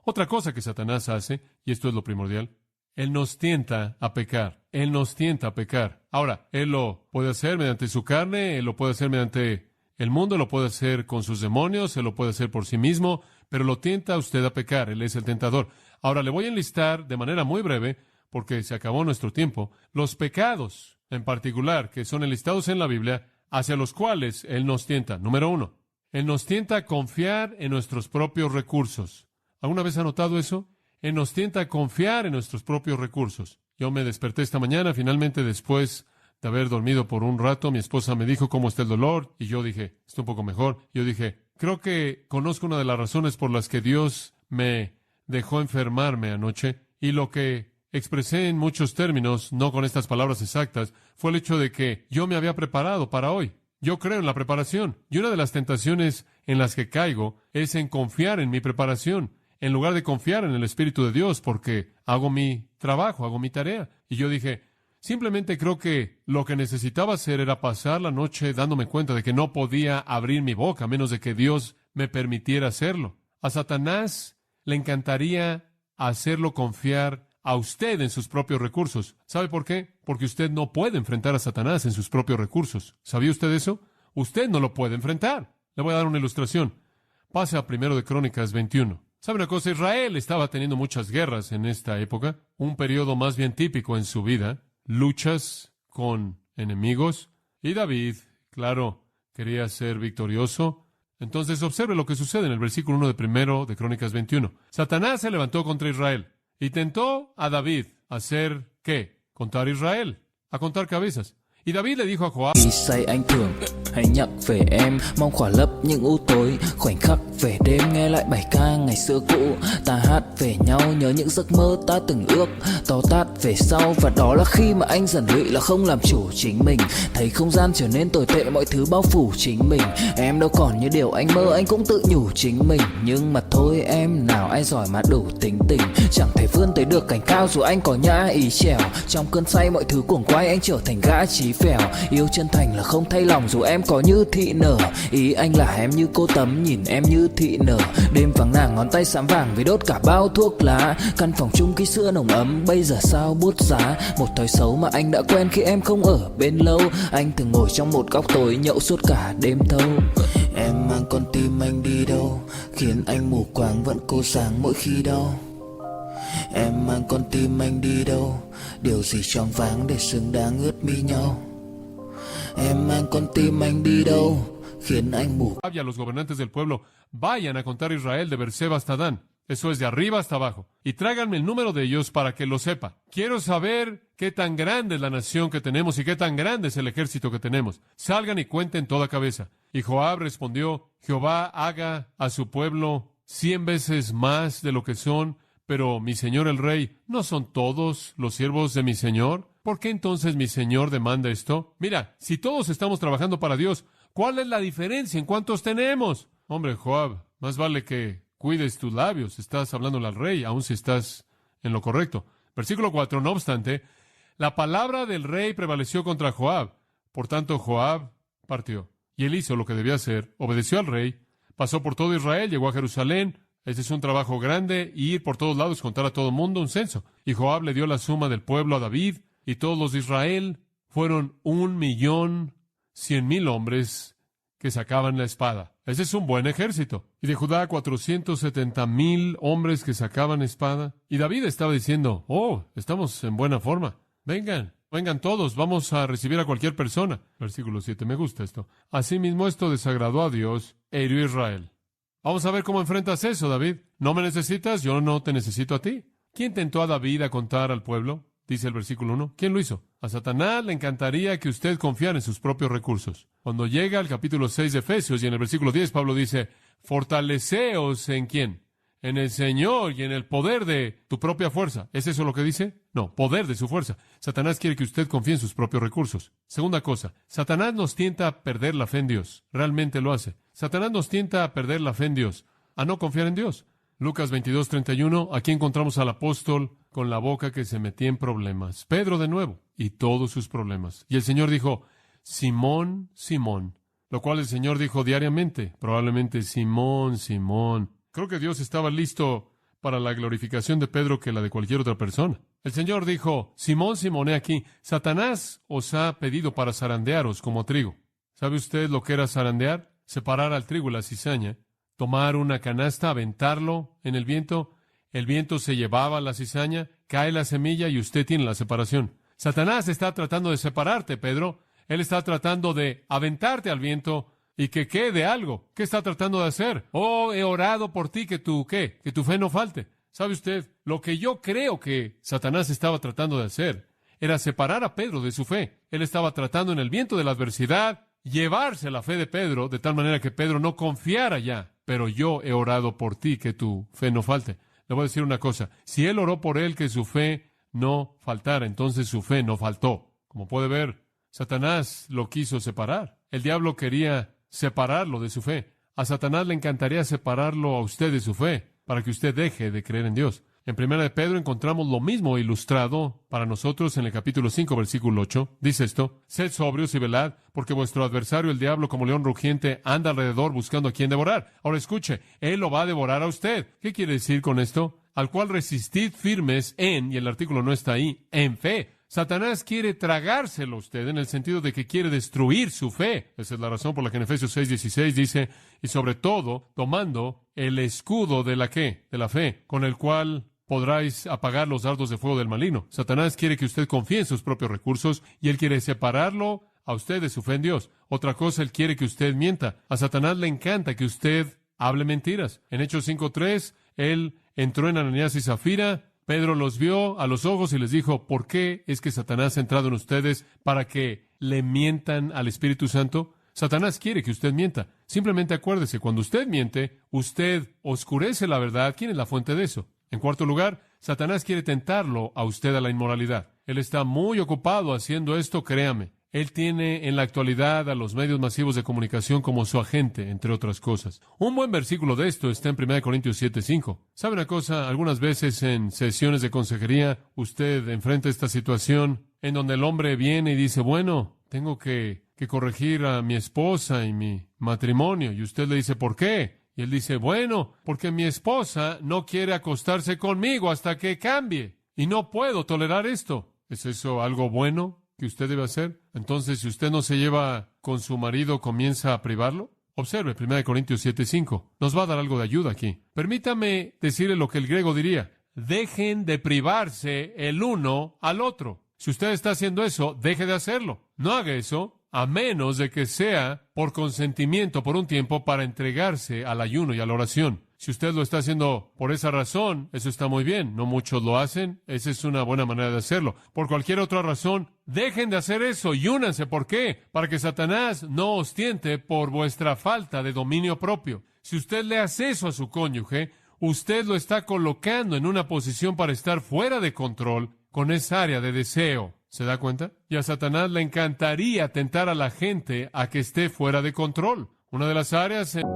Otra cosa que Satanás hace, y esto es lo primordial, él nos tienta a pecar. Él nos tienta a pecar. Ahora, él lo puede hacer mediante su carne, él lo puede hacer mediante el mundo, lo puede hacer con sus demonios, él lo puede hacer por sí mismo, pero lo tienta a usted a pecar. Él es el tentador. Ahora, le voy a enlistar de manera muy breve, porque se acabó nuestro tiempo, los pecados en particular que son enlistados en la Biblia, hacia los cuales él nos tienta. Número 1, él nos tienta a confiar en nuestros propios recursos. ¿Alguna vez ha notado eso? Él nos tienta a confiar en nuestros propios recursos. Yo me desperté esta mañana, finalmente después de haber dormido por un rato, mi esposa me dijo cómo está el dolor, y yo dije, está un poco mejor. Yo dije, creo que conozco una de las razones por las que Dios me dejó enfermarme anoche, y lo que expresé en muchos términos, no con estas palabras exactas, fue el hecho de que yo me había preparado para hoy. Yo creo en la preparación, y una de las tentaciones en las que caigo es en confiar en mi preparación, en lugar de confiar en el Espíritu de Dios, porque hago mi trabajo, hago mi tarea. Y yo dije, Simplemente creo que lo que necesitaba hacer era pasar la noche dándome cuenta de que no podía abrir mi boca a menos de que Dios me permitiera hacerlo. A Satanás le encantaría hacerlo confiar a usted en sus propios recursos. ¿Sabe por qué? Porque usted no puede enfrentar a Satanás en sus propios recursos. ¿Sabía usted eso? Usted no lo puede enfrentar. Le voy a dar una ilustración. Pase a 1 de Crónicas 21. ¿Sabe una cosa? Israel estaba teniendo muchas guerras en esta época, un periodo más bien típico en su vida, luchas con enemigos, y David, claro, quería ser victorioso. Entonces observe lo que sucede en el versículo 1 de 1 de Crónicas 21. Satanás se levantó contra Israel y tentó a David a hacer, ¿qué? Contar a Israel, a contar cabezas. Y David le dijo a Joab, Khi say anh thường hãy nhắc về em, mong khỏa lấp những u tối, khoảnh khắc về đêm nghe lại bài ca ngày xưa cũ, ta hát về nhau nhớ những giấc mơ ta từng ước, to tát về sau, và đó là khi mà anh dần lụy là không làm chủ chính mình, thấy không gian trở nên tồi tệ, mọi thứ bao phủ chính mình, em đâu còn như điều anh mơ, anh cũng tự nhủ chính mình, nhưng mà thôi em, nào ai giỏi mà đủ tính tình, chẳng thể vươn tới được cảnh cao dù anh có nhã ý trèo, trong cơn say mọi thứ cuồng quay anh trở thành gã chí phèo, yêu chân thành là không thay lòng dù em có như thị nở, ý anh là em như cô tấm nhìn em như thị nở, đêm vắng nàng ngón tay xám vàng vì đốt cả bao thuốc lá, căn phòng chung ký sữa nồng ấm bây giờ sao bút giá, một thói xấu mà anh đã quen khi em không ở bên lâu, anh thường ngồi trong một góc tối nhậu suốt cả đêm thâu, em mang con tim anh đi đâu khiến anh mù quáng vẫn cô sáng mỗi khi đau, em mang con tim anh đi đâu, điều gì choáng váng để xứng đáng ướt mi nhau, em mang con tim anh đi đâu khiến anh mù. y a los gobernantes del pueblo, vayan a contar a Israel de Berseba hasta Dan. Eso es de arriba hasta abajo. Y tráiganme el número de ellos para que lo sepa. Quiero saber qué tan grande es la nación que tenemos y qué tan grande es el ejército que tenemos. Salgan y cuenten toda cabeza. Y Joab respondió, Jehová haga a su pueblo 100 veces más de lo que son, pero mi señor el rey, ¿no son todos los siervos de mi señor? ¿Por qué entonces mi señor demanda esto? Mira, si todos estamos trabajando para Dios, ¿cuál es la diferencia en cuántos tenemos? Hombre, Joab, más vale que cuides tus labios. Estás hablándole al rey, aun si estás en lo correcto. Versículo 4, no obstante, la palabra del rey prevaleció contra Joab. Por tanto, Joab partió. Y él hizo lo que debía hacer, obedeció al rey, pasó por todo Israel, llegó a Jerusalén. Este es un trabajo grande, ir por todos lados, contar a todo el mundo un censo. Y Joab le dio la suma del pueblo a David, y todos los de Israel fueron 1,100,000 hombres que sacaban la espada. Ese es un buen ejército. Y de Judá 470,000 hombres que sacaban espada. Y David estaba diciendo, oh, estamos en buena forma. Vengan todos, vamos a recibir a cualquier persona. Versículo 7, me gusta esto. Asimismo esto desagradó a Dios e hirió a Israel. Vamos a ver cómo enfrentas eso, David. ¿No me necesitas? Yo no te necesito a ti. ¿Quién tentó a David a contar al pueblo? Dice el versículo 1. ¿Quién lo hizo? A Satanás le encantaría que usted confiara en sus propios recursos. Cuando llega al capítulo 6 de Efesios y en el versículo 10, Pablo dice, fortaleceos ¿en quién? En el Señor y en el poder de tu propia fuerza. ¿Es eso lo que dice? No, poder de su fuerza. Satanás quiere que usted confíe en sus propios recursos. Segunda cosa, Satanás nos tienta a perder la fe en Dios. Realmente lo hace. Satanás nos tienta a perder la fe en Dios, a no confiar en Dios. Lucas 22:31, aquí encontramos al apóstol con la boca que se metía en problemas. Pedro de nuevo, y todos sus problemas. Y el Señor dijo, Simón, Simón, lo cual el Señor dijo diariamente, probablemente Simón, Simón. Creo que Dios estaba listo para la glorificación de Pedro que la de cualquier otra persona. El Señor dijo, Simón, Simón, he aquí, Satanás os ha pedido para zarandearos como trigo. ¿Sabe usted lo que era zarandear? Separar al trigo y la cizaña. Tomar una canasta, aventarlo en el viento se llevaba la cizaña, cae la semilla y usted tiene la separación. Satanás está tratando de separarte, Pedro. Él está tratando de aventarte al viento y que quede algo. ¿Qué está tratando de hacer? Oh, he orado por ti que tu fe no falte. ¿Sabe usted? Lo que yo creo que Satanás estaba tratando de hacer era separar a Pedro de su fe. Él estaba tratando en el viento de la adversidad llevarse la fe de Pedro de tal manera que Pedro no confiara ya. Pero yo he orado por ti que tu fe no falte. Le voy a decir una cosa. Si él oró por él que su fe no faltara, entonces su fe no faltó. Como puede ver, Satanás lo quiso separar. El diablo quería separarlo de su fe. A Satanás le encantaría separarlo a usted de su fe para que usted deje de creer en Dios. En 1 de Pedro encontramos lo mismo ilustrado para nosotros en el capítulo 5, versículo 8. Dice esto: sed sobrios y velad, porque vuestro adversario, el diablo, como león rugiente, anda alrededor buscando a quien devorar. Ahora escuche, él lo va a devorar a usted. ¿Qué quiere decir con esto? Al cual resistid firmes en, y el artículo no está ahí, en fe. Satanás quiere tragárselo a usted en el sentido de que quiere destruir su fe. Esa es la razón por la que en Efesios 6:16 dice, y sobre todo, tomando el escudo de la ¿qué? De la fe, con el cual podráis apagar los dardos de fuego del maligno. Satanás quiere que usted confíe en sus propios recursos y él quiere separarlo a usted de su fe en Dios. Otra cosa, él quiere que usted mienta. A Satanás le encanta que usted hable mentiras. En Hechos 5:3, él entró en Ananías y Zafira. Pedro los vio a los ojos y les dijo, ¿por qué es que Satanás ha entrado en ustedes para que le mientan al Espíritu Santo? Satanás quiere que usted mienta. Simplemente acuérdese, cuando usted miente, usted oscurece la verdad. ¿Quién es la fuente de eso? En cuarto lugar, Satanás quiere tentarlo a usted a la inmoralidad. Él está muy ocupado haciendo esto, créame. Él tiene en la actualidad a los medios masivos de comunicación como su agente, entre otras cosas. Un buen versículo de esto está en 1 Corintios 7:5. ¿Sabe una cosa? Algunas veces en sesiones de consejería, usted enfrenta esta situación en donde el hombre viene y dice, bueno, tengo que corregir a mi esposa y mi matrimonio. Y usted le dice, ¿por qué? Y él dice, bueno, porque mi esposa no quiere acostarse conmigo hasta que cambie. Y no puedo tolerar esto. ¿Es eso algo bueno que usted debe hacer? Entonces, si usted no se lleva con su marido, ¿comienza a privarlo? Observe 1 Corintios 7:5. Nos va a dar algo de ayuda aquí. Permítame decirle lo que el griego diría. Dejen de privarse el uno al otro. Si usted está haciendo eso, deje de hacerlo. No haga eso, a menos de que sea por consentimiento por un tiempo para entregarse al ayuno y a la oración. Si usted lo está haciendo por esa razón, eso está muy bien. No muchos lo hacen. Esa es una buena manera de hacerlo. Por cualquier otra razón, dejen de hacer eso y únanse. ¿Por qué? Para que Satanás no os tiente por vuestra falta de dominio propio. Si usted le hace eso a su cónyuge, usted lo está colocando en una posición para estar fuera de control con esa área de deseo. ¿Se da cuenta? Y a Satanás le encantaría tentar a la gente a que esté fuera de control. Una de las áreas en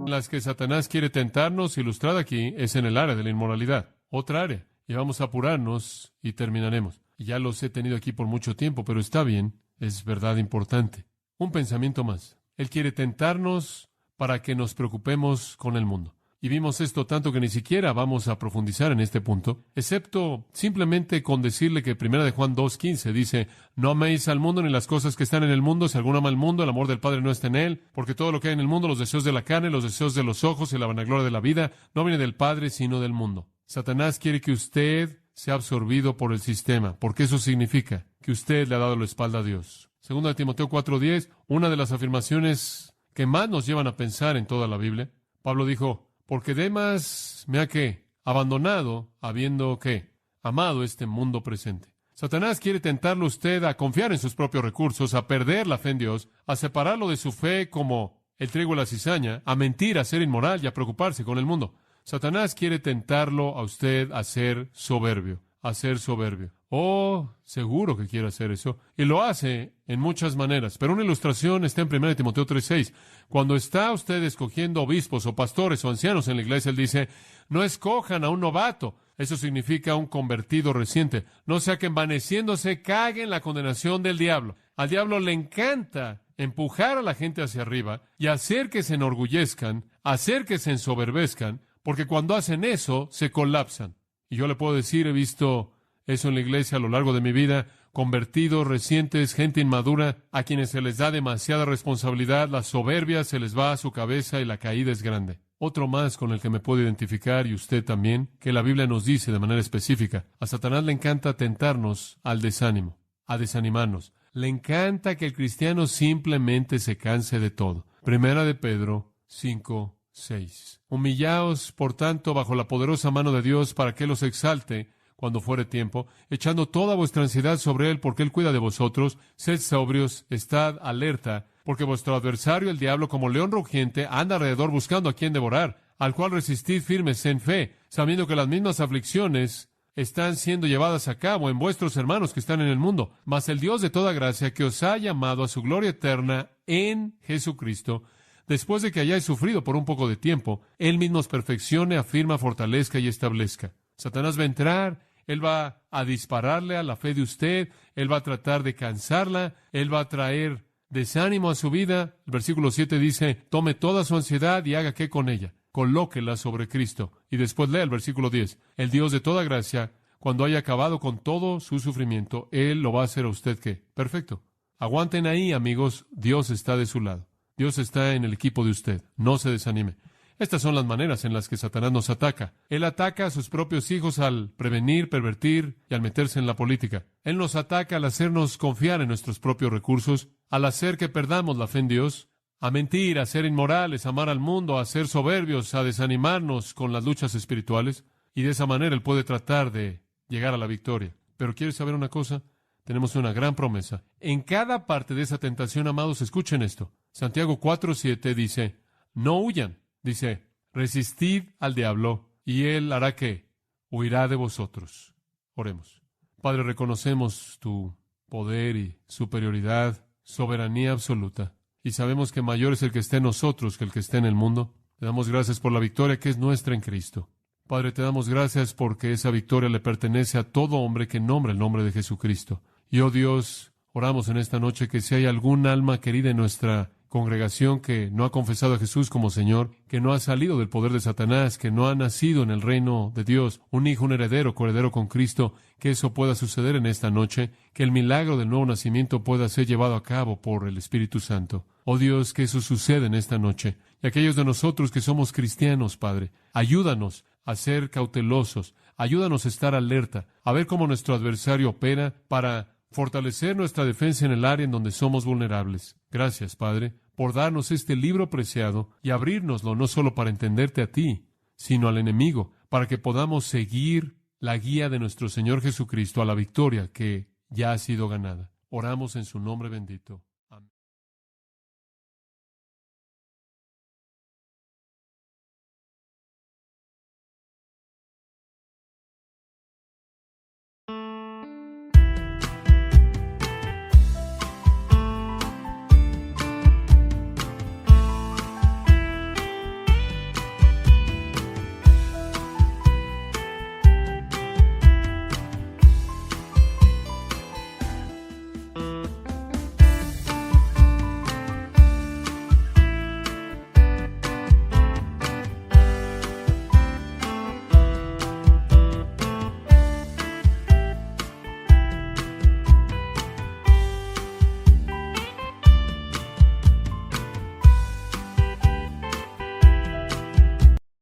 las que Satanás quiere tentarnos, ilustrada aquí, es en el área de la inmoralidad. Otra área. Y vamos a apurarnos y terminaremos. Ya los he tenido aquí por mucho tiempo, pero está bien, es verdad importante. Un pensamiento más. Él quiere tentarnos para que nos preocupemos con el mundo. Y vimos esto tanto que ni siquiera vamos a profundizar en este punto, excepto simplemente con decirle que 1 de Juan 2:15 dice, no améis al mundo ni las cosas que están en el mundo. Si alguno ama al mundo, el amor del Padre no está en él, porque todo lo que hay en el mundo, los deseos de la carne, los deseos de los ojos y la vanagloria de la vida, no viene del Padre, sino del mundo. Satanás quiere que usted sea absorbido por el sistema, porque eso significa que usted le ha dado la espalda a Dios. 2 Timoteo 4:10, una de las afirmaciones que más nos llevan a pensar en toda la Biblia. Pablo dijo, porque Demas me ha ¿qué? Abandonado, habiendo ¿qué? Amado este mundo presente. Satanás quiere tentarlo a usted a confiar en sus propios recursos, a perder la fe en Dios, a separarlo de su fe como el trigo y la cizaña, a mentir, a ser inmoral y a preocuparse con el mundo. Satanás quiere tentarlo a usted a ser soberbio, a ser soberbio. Oh, seguro que quiere hacer eso. Y lo hace en muchas maneras. Pero una ilustración está en 1 Timoteo 3:6. Cuando está usted escogiendo obispos o pastores o ancianos en la iglesia, él dice, no escojan a un novato. Eso significa un convertido reciente. No sea que envaneciéndose caiga en la condenación del diablo. Al diablo le encanta empujar a la gente hacia arriba y hacer que se enorgullezcan, hacer que se ensoberbezcan, porque cuando hacen eso, se colapsan. Y yo le puedo decir, he visto eso en la iglesia a lo largo de mi vida, convertidos recientes, gente inmadura, a quienes se les da demasiada responsabilidad, la soberbia se les va a su cabeza y la caída es grande. Otro más con el que me puedo identificar, y usted también, que la Biblia nos dice de manera específica, a Satanás le encanta tentarnos al desánimo, a desanimarnos. Le encanta que el cristiano simplemente se canse de todo. Primera de Pedro 5:6. Humillaos, por tanto, bajo la poderosa mano de Dios, para que Él os exalte cuando fuere tiempo, echando toda vuestra ansiedad sobre Él, porque Él cuida de vosotros. Sed sobrios, estad alerta, porque vuestro adversario, el diablo, como león rugiente, anda alrededor buscando a quien devorar, al cual resistid firmes en fe, sabiendo que las mismas aflicciones están siendo llevadas a cabo en vuestros hermanos que están en el mundo. Mas el Dios de toda gracia, que os ha llamado a su gloria eterna en Jesucristo, después de que hayáis sufrido por un poco de tiempo, Él mismo os perfeccione, afirma, fortalezca y establezca. Satanás va a entrar, Él va a dispararle a la fe de usted, Él va a tratar de cansarla, Él va a traer desánimo a su vida. El versículo 7 dice, tome toda su ansiedad y haga qué con ella. Colóquela sobre Cristo. Y después lea el versículo 10. El Dios de toda gracia, cuando haya acabado con todo su sufrimiento, Él lo va a hacer a usted ¿qué? Perfecto. Aguanten ahí, amigos. Dios está de su lado. Dios está en el equipo de usted. No se desanime. Estas son las maneras en las que Satanás nos ataca. Él ataca a sus propios hijos al prevenir, pervertir y al meterse en la política. Él nos ataca al hacernos confiar en nuestros propios recursos, al hacer que perdamos la fe en Dios, a mentir, a ser inmorales, a amar al mundo, a ser soberbios, a desanimarnos con las luchas espirituales. Y de esa manera Él puede tratar de llegar a la victoria. Pero ¿quieres saber una cosa? Tenemos una gran promesa. En cada parte de esa tentación, amados, escuchen esto. Santiago 4:7 dice, no huyan. Dice, resistid al diablo, y él hará ¿qué? Huirá de vosotros. Oremos. Padre, reconocemos tu poder y superioridad, soberanía absoluta, y sabemos que mayor es el que está en nosotros que el que está en el mundo. Te damos gracias por la victoria que es nuestra en Cristo. Padre, te damos gracias porque esa victoria le pertenece a todo hombre que nombra el nombre de Jesucristo. Y, oh Dios, oramos en esta noche que si hay algún alma querida en nuestra congregación que no ha confesado a Jesús como Señor, que no ha salido del poder de Satanás, que no ha nacido en el reino de Dios, un hijo, un heredero, coheredero con Cristo, que eso pueda suceder en esta noche, que el milagro del nuevo nacimiento pueda ser llevado a cabo por el Espíritu Santo. Oh Dios, que eso suceda en esta noche. Y aquellos de nosotros que somos cristianos, Padre, ayúdanos a ser cautelosos, ayúdanos a estar alerta, a ver cómo nuestro adversario opera para fortalecer nuestra defensa en el área en donde somos vulnerables. Gracias, Padre, por darnos este libro preciado y abrirnoslo no solo para entenderte a ti, sino al enemigo, para que podamos seguir la guía de nuestro Señor Jesucristo a la victoria que ya ha sido ganada. Oramos en su nombre bendito.